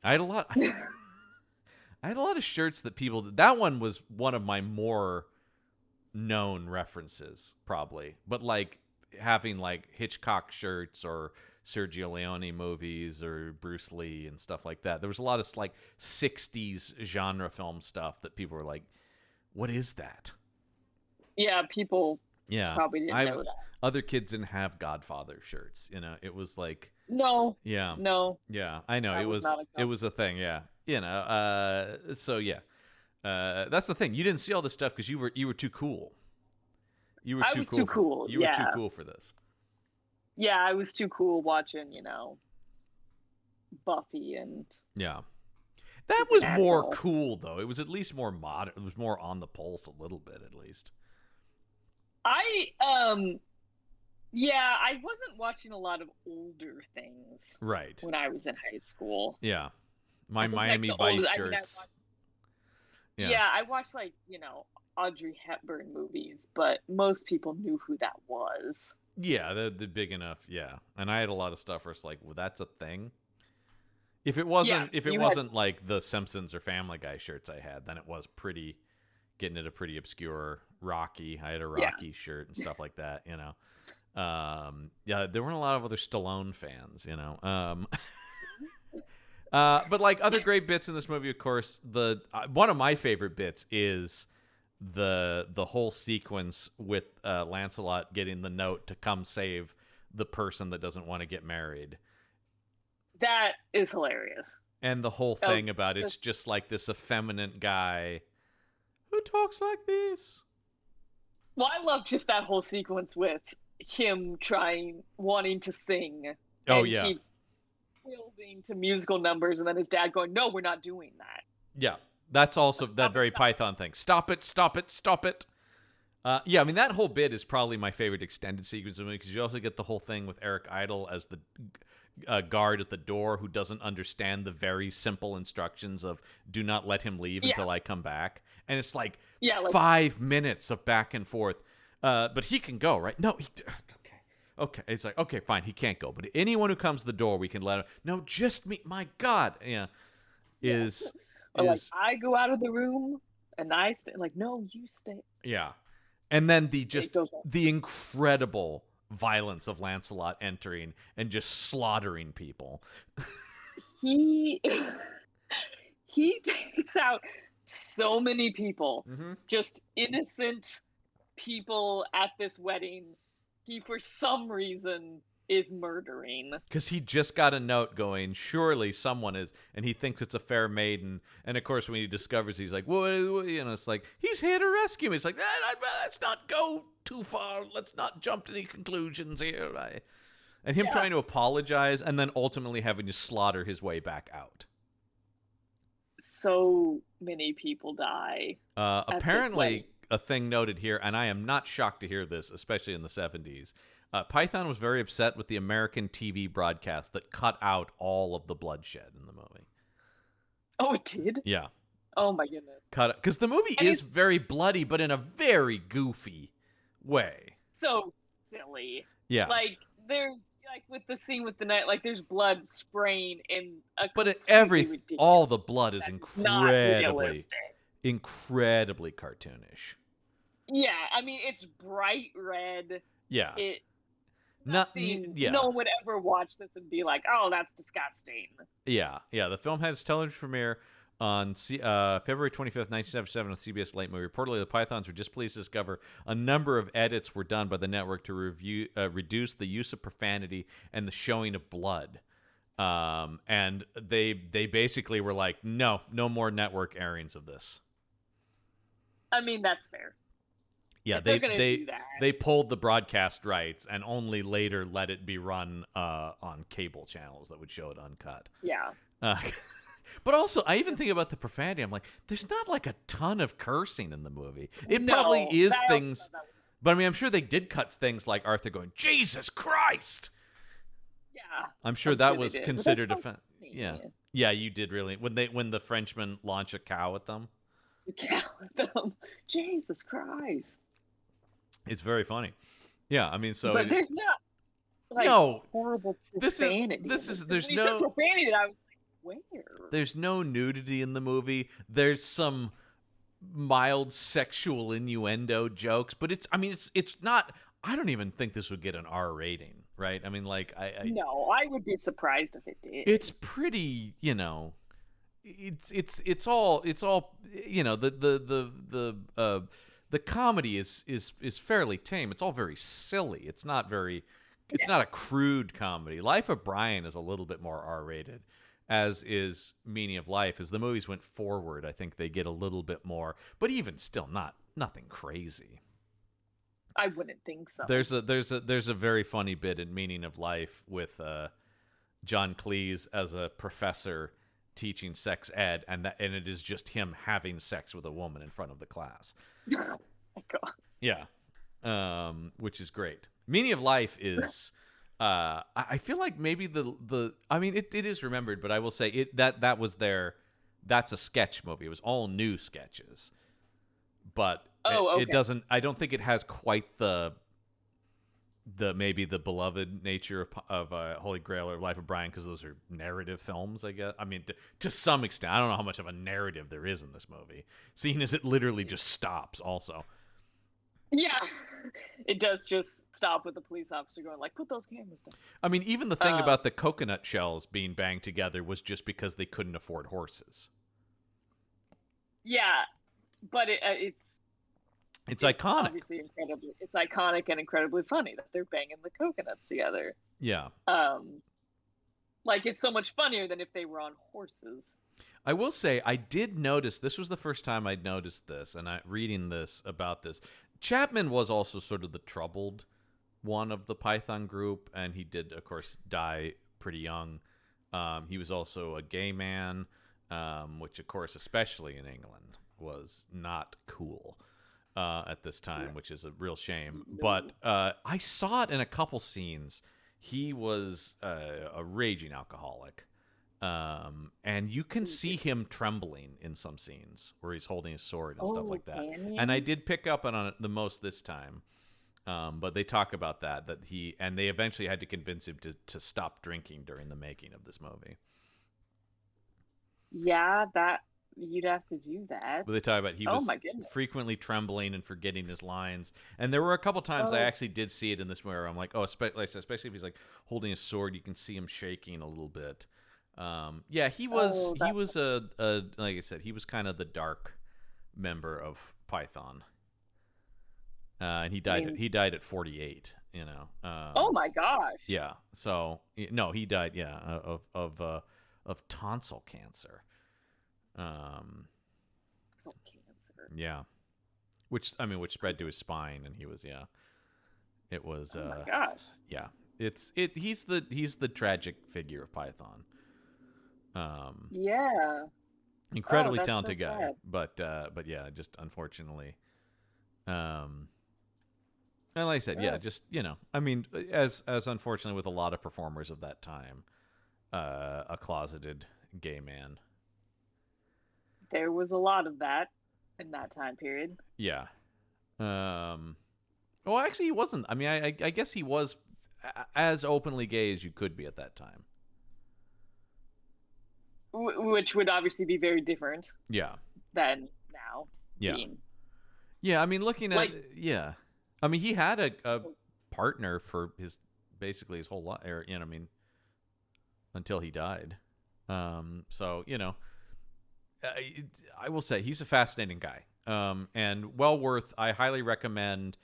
I had a lot. I had a lot of shirts that people. That one was one of my more known references, probably. But like having like Hitchcock shirts or Sergio Leone movies or Bruce Lee and stuff like that. There was a lot of like 60s genre film stuff that people were like, "What is that?" Yeah, people. Yeah, probably didn't know that. Other kids didn't have Godfather shirts. It was like no. Yeah. No. Yeah, I know it was a thing. Yeah, So yeah, that's the thing. You didn't see all this stuff because you were too cool. You were I too was cool. too cool. You were too Yeah. cool for this. Yeah, I was too cool watching, Buffy and Yeah. That was more Supernatural. cool, though. It was at least more modern. It was more on the pulse a little bit, at least. I yeah, I wasn't watching a lot of older things Right. when I was in high school. Yeah. My I think, like, Miami the Vice oldest, shirts. yeah, I watched, like, Audrey Hepburn movies, but most people knew who that was. Yeah, the big enough. Yeah. And I had a lot of stuff where it's like, well, that's a thing. If it wasn't, like the Simpsons or Family Guy shirts I had, then it was getting it a pretty obscure Rocky. I had a Rocky shirt and stuff like that, Yeah, there weren't a lot of other Stallone fans, But like other great bits in this movie, of course, one of my favorite bits is the whole sequence with Lancelot getting the note to come save the person that doesn't want to get married. That is hilarious. And the whole thing about it's just like this effeminate guy who talks like this. Well, I love just that whole sequence with him wanting to sing. Oh, and yeah. Keeps building to musical numbers, and then his dad going, "No, we're not doing that." Yeah, that's also that very Python thing. Stop it, stop it, stop it. Yeah, I mean, that whole bit is probably my favorite extended sequence of the movie, because you also get the whole thing with Eric Idle as the guard at the door who doesn't understand the very simple instructions of do not let him leave until I come back. And it's like 5 minutes of back and forth. But he can go, right? No, okay. It's like, okay, fine, he can't go. But anyone who comes to the door, we can let him. No, just me. My God. Yeah. Like, I go out of the room and I stay. Like, no, you stay. Yeah. And then the incredible violence of Lancelot entering and just slaughtering people. He takes out so many people, just innocent people at this wedding. He, for some reason, is murdering. Because he just got a note going, surely someone is, and he thinks it's a fair maiden. And of course, when he discovers, he's like, well, it's like, he's here to rescue me. It's like, let's not go too far. Let's not jump to any conclusions here. And him trying to apologize and then ultimately having to slaughter his way back out. So many people die. Apparently, a thing noted here, and I am not shocked to hear this, especially in the 70s. Python was very upset with the American TV broadcast that cut out all of the bloodshed in the movie. Oh, it did? Yeah. Oh, my goodness. Cut it. Because the movie is very bloody, but in a very goofy way. So silly. Yeah. Like, there's, like, with the scene with the night, like, there's blood spraying in a But ridiculous. all the blood is incredibly cartoonish. Yeah, I mean, it's bright red. Yeah. No one would ever watch this and be like, "Oh, that's disgusting." Yeah. The film had its television premiere on February 25th, 1977 on CBS Late Movie. Reportedly, the Pythons were displeased to discover a number of edits were done by the network to reduce the use of profanity and the showing of blood. And they basically were like, no more network airings of this. I mean, that's fair. Yeah, they pulled the broadcast rights and only later let it be run on cable channels that would show it uncut. Yeah. But also, I even think about the profanity. I'm like, there's not like a ton of cursing in the movie. It probably is things, but I mean, I'm sure they did cut things like Arthur going, "Jesus Christ." Yeah. I'm sure that was considered Yeah, you did really when the Frenchmen launch a cow at them. Jesus Christ. It's very funny. Yeah, I mean, so but there's not horrible profanity. There's you said profanity, I was like, where? There's no nudity in the movie. There's some mild sexual innuendo jokes, but it's not. I don't even think this would get an R rating, right? I mean, like No, I would be surprised if it did. It's pretty, it's all the comedy is fairly tame. It's all very silly. It's not not a crude comedy. Life of Brian is a little bit more R-rated, as is Meaning of Life. As the movies went forward, I think they get a little bit more, but even still nothing crazy. I wouldn't think so. There's a very funny bit in Meaning of Life with John Cleese as a professor teaching sex ed, and it is just him having sex with a woman in front of the class. Oh my God. Yeah, which is great. Meaning of Life is, I feel like maybe I mean, it is remembered, but I will say that was that's a sketch movie. It was all new sketches, but Okay. it doesn't. I don't think it has quite the maybe the beloved nature of Holy Grail or Life of Brian, because those are narrative films, I guess. I mean, to some extent, I don't know how much of a narrative there is in this movie, seeing as it literally just stops. Also, yeah, it does just stop with the police officer going like, "Put those cameras down." I mean, even the thing about the coconut shells being banged together was just because they couldn't afford horses. Yeah, but it's iconic. Obviously, it's iconic and incredibly funny that they're banging the coconuts together. Yeah. Like, it's so much funnier than if they were on horses. I will say, I did notice, this was the first time I'd noticed this, and reading this about this. Chapman was also sort of the troubled one of the Python group, and he did, of course, die pretty young. He was also a gay man, which, of course, especially in England, was not cool at this time, which is a real shame. But I saw it in a couple scenes. He was a raging alcoholic. And you can see him trembling in some scenes where he's holding his sword and stuff like that. And I did pick up on it the most this time. But they talk about that and they eventually had to convince him to stop drinking during the making of this movie. Yeah, that you'd have to do that. But they talk about he was frequently trembling and forgetting his lines. And there were a couple times I actually did see it in this movie where I'm like, especially if he's like holding his sword, you can see him shaking a little bit. Yeah, he was a like I said, he was kind of the dark member of Python. And he died at 48, you know. Oh my gosh. Yeah. So no, he died of tonsil cancer. Tonsil cancer. Yeah. Which spread to his spine, and he was It was oh my gosh. Yeah. He's the tragic figure of Python. Yeah. Incredibly talented so guy, sad. but yeah, just unfortunately. And like I said, yeah, just I mean, as unfortunately with a lot of performers of that time, a closeted gay man. There was a lot of that in that time period. Yeah. Well, actually, he wasn't. I mean, I guess he was as openly gay as you could be at that time. Which would obviously be very different. Yeah. Than now. Yeah. Yeah, I mean, looking at I mean, he had a partner for basically his whole life, or until he died. So I will say he's a fascinating guy. And well worth. I highly recommend.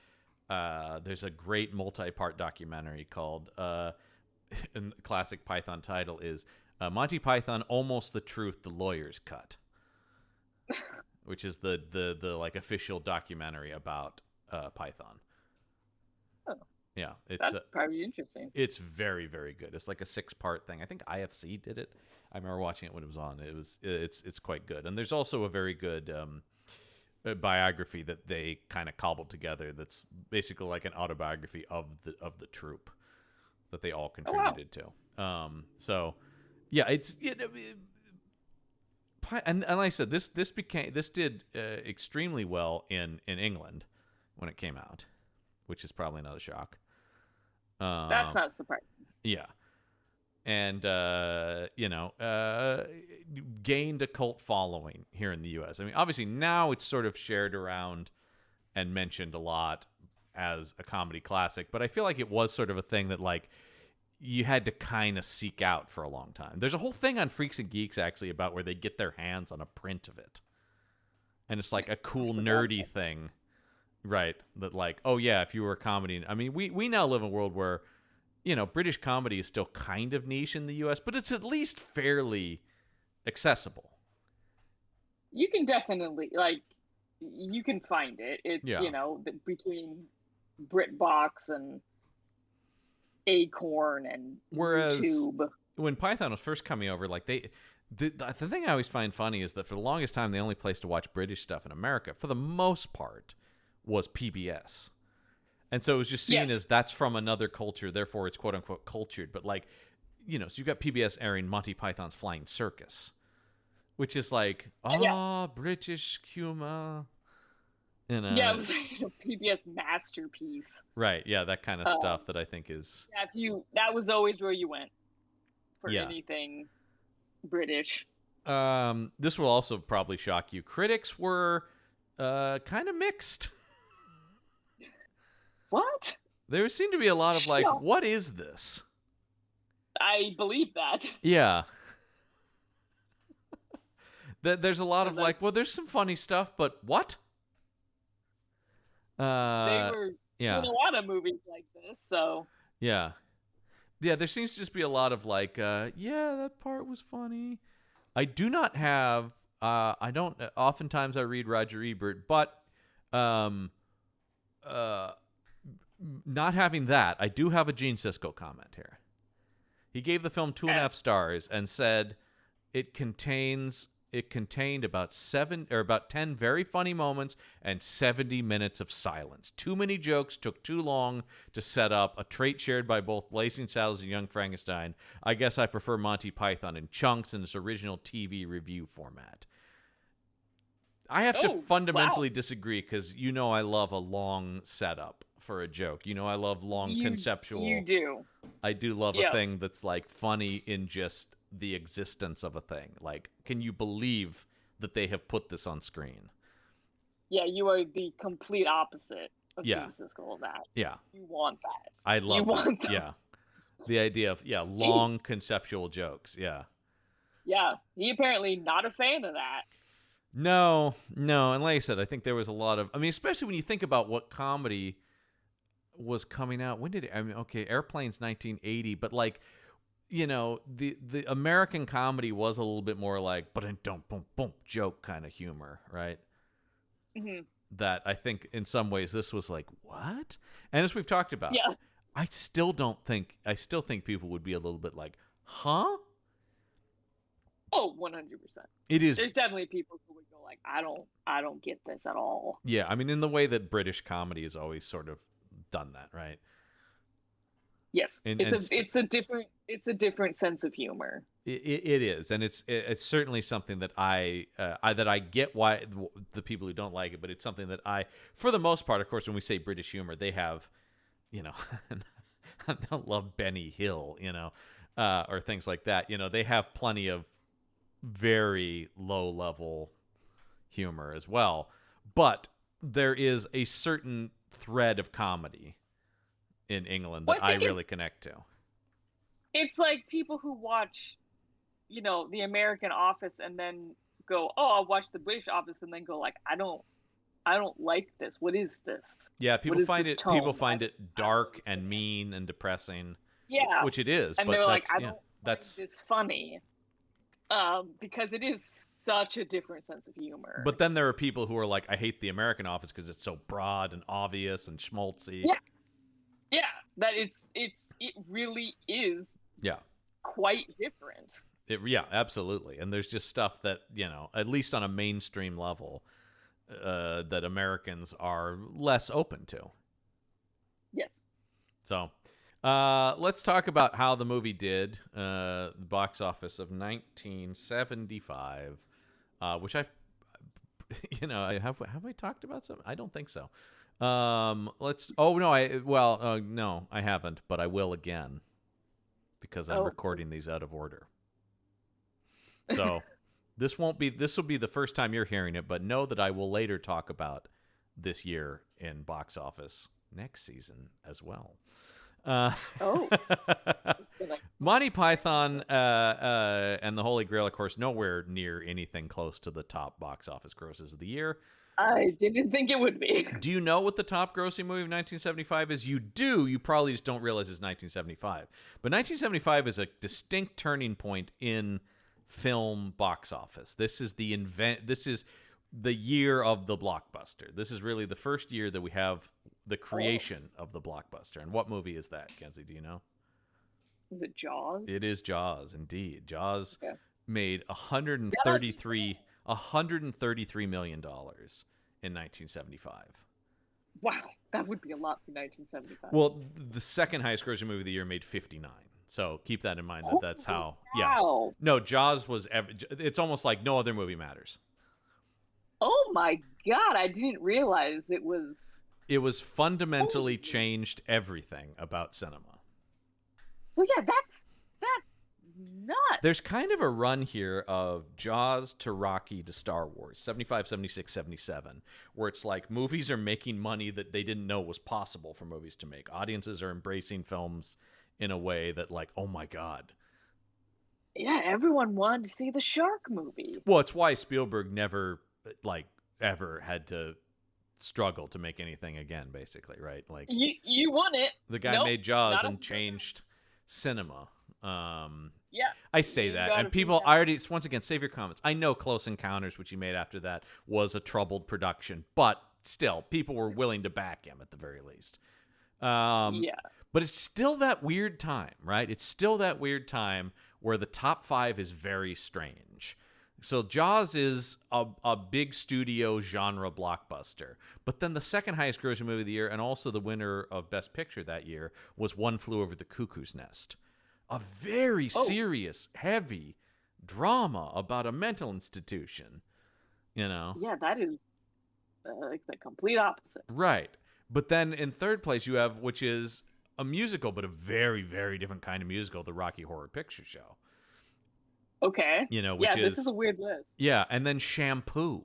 There's a great multi-part documentary called. And the classic Python title is Monty Python: Almost the Truth, the Lawyer's Cut, which is the like official documentary about Python. Oh. Yeah, that's probably interesting. It's very, very good. It's like a 6-part thing. I think IFC did it. I remember watching it when it was on. It's quite good. And there's also a very good biography that they kind of cobbled together. That's basically like an autobiography of the troupe that they all contributed to. So yeah, and like I said, this did extremely well in England when it came out, which is probably not a shock. That's not surprising. Yeah. And gained a cult following here in the U.S. I mean, obviously now it's sort of shared around and mentioned a lot as a comedy classic, but I feel like it was sort of a thing that like you had to kind of seek out for a long time. There's a whole thing on Freaks and Geeks actually about where they get their hands on a print of it, and it's like a cool nerdy thing, right? That like, oh yeah, if you were a comedy, I mean, we now live in a world where British comedy is still kind of niche in the U.S., but it's at least fairly accessible. You can definitely you can find it. It's between BritBox and Acorn and Whereas YouTube. when Python was first coming over, like the thing I always find funny is that for the longest time, the only place to watch British stuff in America, for the most part, was PBS. And so it was just seen as that's from another culture, therefore it's quote unquote cultured. But like, so you've got PBS airing Monty Python's Flying Circus, which is like, British humor. It was like a PBS masterpiece. Right, yeah, that kind of stuff that I think is... Yeah, that was always where you went for anything British. This will also probably shock you. Critics were kind of mixed. What? There seemed to be a lot of like, what is this? I believe that. Yeah. There's a lot of like, well, there's some funny stuff, but what? They were doing a lot of movies like this, so. Yeah. Yeah, there seems to just be a lot of like, that part was funny. I do not have, oftentimes I read Roger Ebert, but not having that, I do have a Gene Siskel comment here. He gave the film 2.5 stars and said it contained about 10 very funny moments and 70 minutes of silence. Too many jokes, took too long to set up, a trait shared by both Blazing Saddles and Young Frankenstein. I guess I prefer Monty Python in chunks in its original TV review format. I have to fundamentally disagree because I love a long setup for a joke. I love long conceptual. You do. I do love a thing that's like funny in just the existence of a thing. Like, can you believe that they have put this on screen? Yeah, you are the complete opposite of Gene Siskel of that. Yeah. You want that. I love that. Yeah. The idea of, long conceptual jokes. Yeah. Yeah. He apparently not a fan of that. No. And like I said, I think there was a lot of, especially when you think about what comedy was coming out. When did Airplane's 1980, but like, the American comedy was a little bit more like, but don't boom boom joke kind of humor, right? Mm-hmm. That I think in some ways this was like, what? And as we've talked about, I still think people would be a little bit like, huh? Oh, 100%. It is. There's definitely people who would go like, I don't get this at all. Yeah, in the way that British comedy has always sort of done that, right? Yes, it's a different sense of humor. It is, and it's certainly something that I get why the people who don't like it, but it's something that for the most part, of course, when we say British humor, they have, I don't love Benny Hill, or things like that. They have plenty of very low level humor as well, but there is a certain thread of comedy in England that I really connect to. It's like people who watch, the American Office and then go, "Oh, I'll watch the British Office," and then go like, "I don't like this. What is this?" Yeah, people find it dark and mean and depressing. Yeah, which it is. And but they're like, that's, "I don't find this funny," because it is such a different sense of humor. But then there are people who are like, "I hate the American Office because it's so broad and obvious and schmaltzy." Yeah, that it really is. Yeah. Quite different. Absolutely. And there's just stuff that, at least on a mainstream level, that Americans are less open to. Yes. So, let's talk about how the movie did. The box office of 1975, which have I talked about some? I don't think so. No, I haven't, but I will again because I'm recording these out of order. So this will be the first time you're hearing it, but know that I will later talk about this year in box office next season as well. Monty Python and The Holy Grail, of course, nowhere near anything close to the top box office grosses of the year. I didn't think it would be. Do you know what the top grossing movie of 1975 is? You do. You probably just don't realize it's 1975. But 1975 is a distinct turning point in film box office. This is the year of the blockbuster. This is really the first year that we have the creation of the blockbuster. And what movie is that, Kinsey? Do you know? Is it Jaws? It is Jaws, indeed. Jaws made $133 million in 1975. Wow, that would be a lot for 1975. Well, the second highest grossing movie of the year made 59. So keep that in mind. That's how. Wow. Yeah. No, Jaws was. It's almost like no other movie matters. Oh my God! I didn't realize it was. It was fundamentally changed everything about cinema. Well, yeah, that's nuts. There's kind of a run here of Jaws to Rocky to Star Wars, 75, 76, 77, where it's like movies are making money that they didn't know was possible for movies to make. Audiences are embracing films in a way that, like, oh my God. Yeah, everyone wanted to see the shark movie. Well, it's why Spielberg never, like, ever had to struggle to make anything again, basically, right? Like, you won it. The guy made Jaws and changed cinema. Yeah, I say that, and people already, once again, save your comments. I know Close Encounters, which he made after that, was a troubled production, but still, people were willing to back him at the very least. Yeah. But it's still that weird time, right? It's still that weird time where the top 5 is very strange. So Jaws is a big studio genre blockbuster. But then the second highest grossing movie of the year, and also the winner of Best Picture that year, was One Flew Over the Cuckoo's Nest. A very serious, heavy drama about a mental institution, you know? Yeah, that is like the complete opposite. Right. But then in third place you have, which is a musical, but a very, very different kind of musical, the Rocky Horror Picture Show. Okay. You know, which this is a weird list. Yeah, and then Shampoo.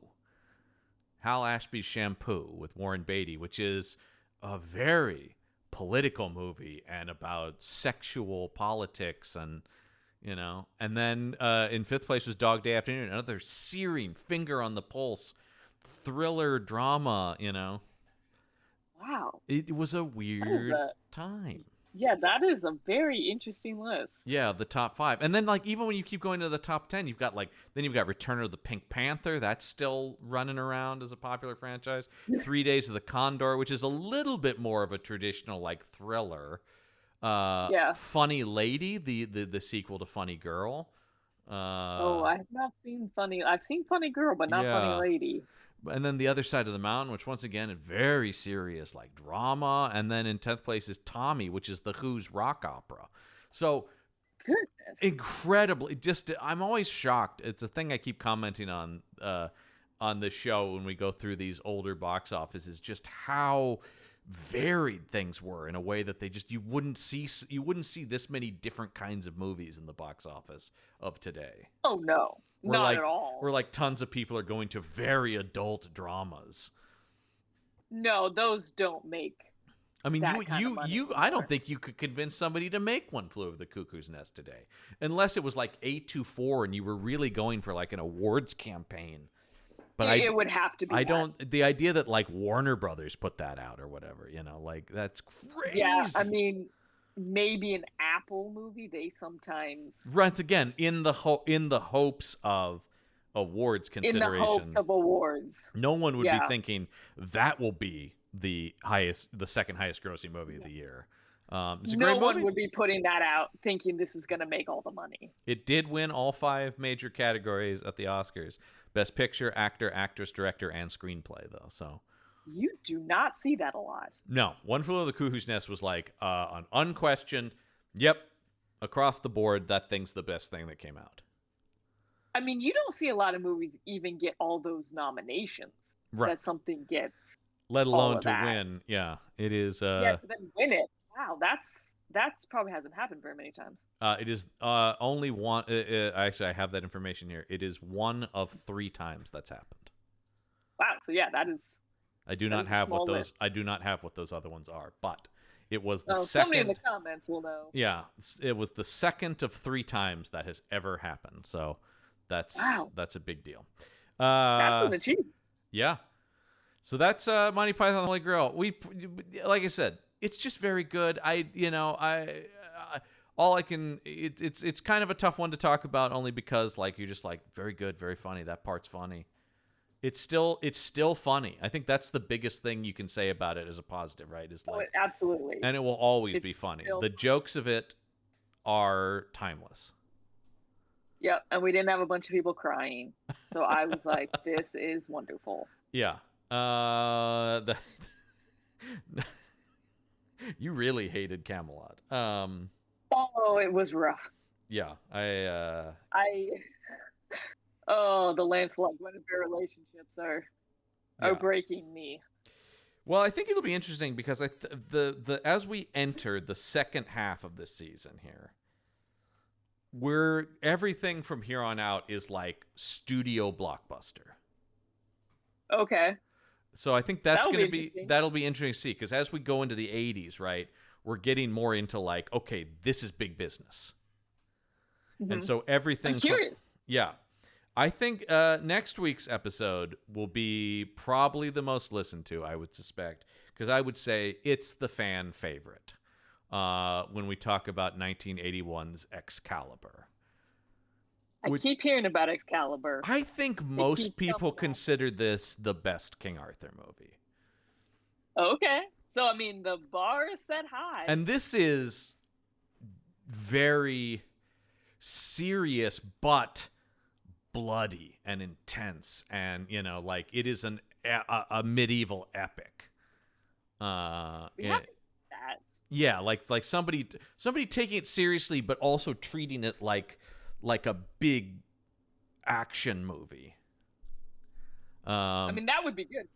Hal Ashby's Shampoo with Warren Beatty, which is a very political movie and about sexual politics, and you know, and then in fifth place was Dog Day Afternoon, another searing, finger on the pulse thriller drama, you know. Wow, it was a weird time. Yeah, that is a very interesting list. Yeah, the top 5. And then, like, even when you keep going to the top 10, you've got, like, then you've got Return of the Pink Panther. That's still running around as a popular franchise. 3 Days of the Condor, which is a little bit more of a traditional, like, thriller. Funny Lady, the sequel to Funny Girl. I have not seen Funny. I've seen Funny Girl, but not Funny Lady. And then The Other Side of the Mountain, which once again is very serious, like drama. And then in 10th place is Tommy, which is the Who's rock opera. So goodness, incredibly, I'm always shocked. It's a thing I keep commenting on the show when we go through these older box offices, just how varied things were in a way that you wouldn't see this many different kinds of movies in the box office of today. Oh no, not at all. Where like tons of people are going to very adult dramas. No, those don't make. I mean, I don't think you could convince somebody to make One Flew Over the Cuckoo's Nest today, unless it was like 824 and you were really going for like an awards campaign. But it would have to be. The idea that like Warner Brothers put that out or whatever, you know, like that's crazy. Yeah, I mean, maybe an Apple movie. They sometimes once again in the hopes of awards considerations. In the hopes of awards, no one would be thinking that will be the second highest grossing movie of the year. It's a great movie. No one would be putting that out thinking this is going to make all the money. It did win all 5 major categories at the Oscars: Best Picture, Actor, Actress, Director, and Screenplay. Though, so you do not see that a lot. No, One Flew Over the Cuckoo's Nest was like an unquestioned, yep, across the board, that thing's the best thing that came out. I mean, you don't see a lot of movies even get all those nominations that something gets, let alone to win. Yeah, it is. Yeah, to then win it. Wow, that's probably hasn't happened very many times. It is only one. Actually, I have that information here. It is one of 3 times that's happened. Wow. So yeah, that is. I do not have what those. I do not have what those other ones are, but it was the second. Somebody in the comments will know. Yeah, it was the second of 3 times that has ever happened. So that's a big deal. That's an achievement. Yeah. So that's Monty Python The Holy Grail. Like I said, it's just very good. It's kind of a tough one to talk about only because like you're just like very good, very funny. That part's funny. It's still funny. I think that's the biggest thing you can say about it as a positive, right? Is like, absolutely. and it will always It's be funny. still The jokes of it are timeless. Yep, and we didn't have a bunch of people crying. So I was like, this is wonderful. Yeah. You really hated Camelot. Oh, it was rough. Yeah. The Lancelot Guinevere relationships are breaking me. Well, I think it'll be interesting because as we enter the second half of this season here, everything from here on out is like studio blockbuster. Okay. So I think that'll be interesting to see, because as we go into the 80s, right, we're getting more into like, okay, this is big business. Mm-hmm. And so everything. I'm curious. Yeah. I think next week's episode will be probably the most listened to, I would suspect, because I would say it's the fan favorite when we talk about 1981's Excalibur. I keep hearing about Excalibur. I think most people consider this the best King Arthur movie. Okay. So, I mean, the bar is set high. And this is very serious, but bloody and intense, and like it is a medieval epic. Yeah, like somebody taking it seriously, but also treating it like a big action movie. I mean, that would be good.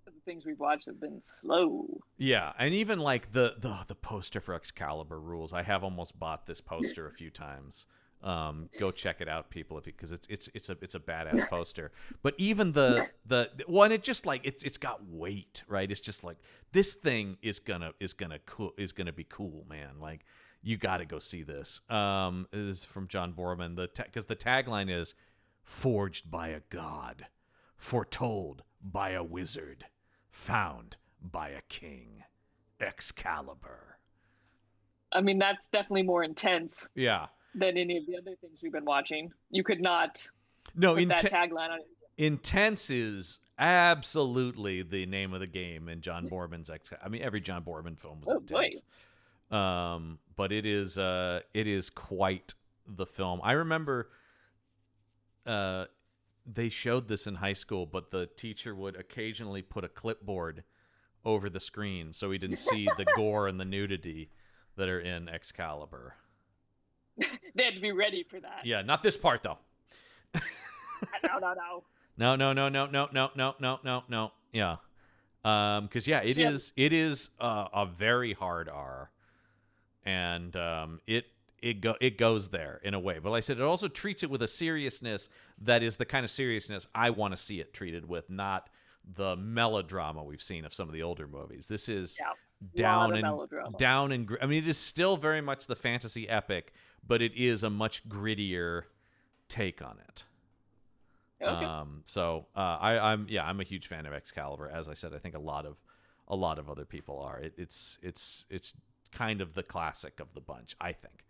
The things we've watched have been slow. Yeah, and even like the poster for Excalibur rules. I have almost bought this poster a few times. Go check it out, people, because it's a badass poster. But even the one, it just like it's got weight, right? It's just like, this thing is gonna be cool, man. Like, you got to go see this. This is from John Borman. Because the tagline is "Forged by a god, foretold by a wizard, found by a king, Excalibur." I mean, that's definitely more intense. Yeah. Than any of the other things we've been watching. You could not put that tagline on it. Intense is absolutely the name of the game in John Borman's I mean, every John Borman film was intense. But it is quite the film. I remember they showed this in high school, but the teacher would occasionally put a clipboard over the screen so we didn't see the gore and the nudity that are in Excalibur. They had to be ready for that. Yeah, not this part though. No. Yeah. Because it is a very hard R, and it goes there in a way. But like I said, it also treats it with a seriousness that is the kind of seriousness I want to see it treated with, not the melodrama we've seen of some of the older movies. This is down and I mean, it is still very much the fantasy epic, but it is a much grittier take on it. Okay. I'm a huge fan of Excalibur. As I said, I think a lot of other people are. It's kind of the classic of the bunch, I think.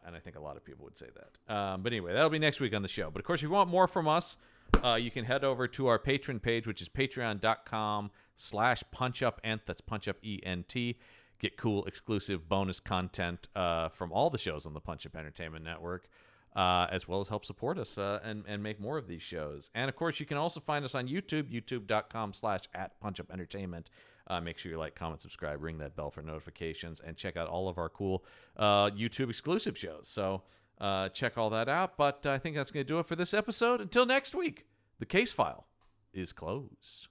And I think a lot of people would say that. But anyway, that'll be next week on the show. But of course, if you want more from us, you can head over to our Patreon page, which is patreon.com/punchupent. That's punchupent. Get cool exclusive bonus content from all the shows on the Punch Up Entertainment Network, as well as help support us and make more of these shows. And of course, you can also find us on YouTube, youtube.com/@punchupentertainment. Make sure you like, comment, subscribe, ring that bell for notifications, and check out all of our cool YouTube exclusive shows. So check all that out. But I think that's going to do it for this episode. Until next week, the case file is closed.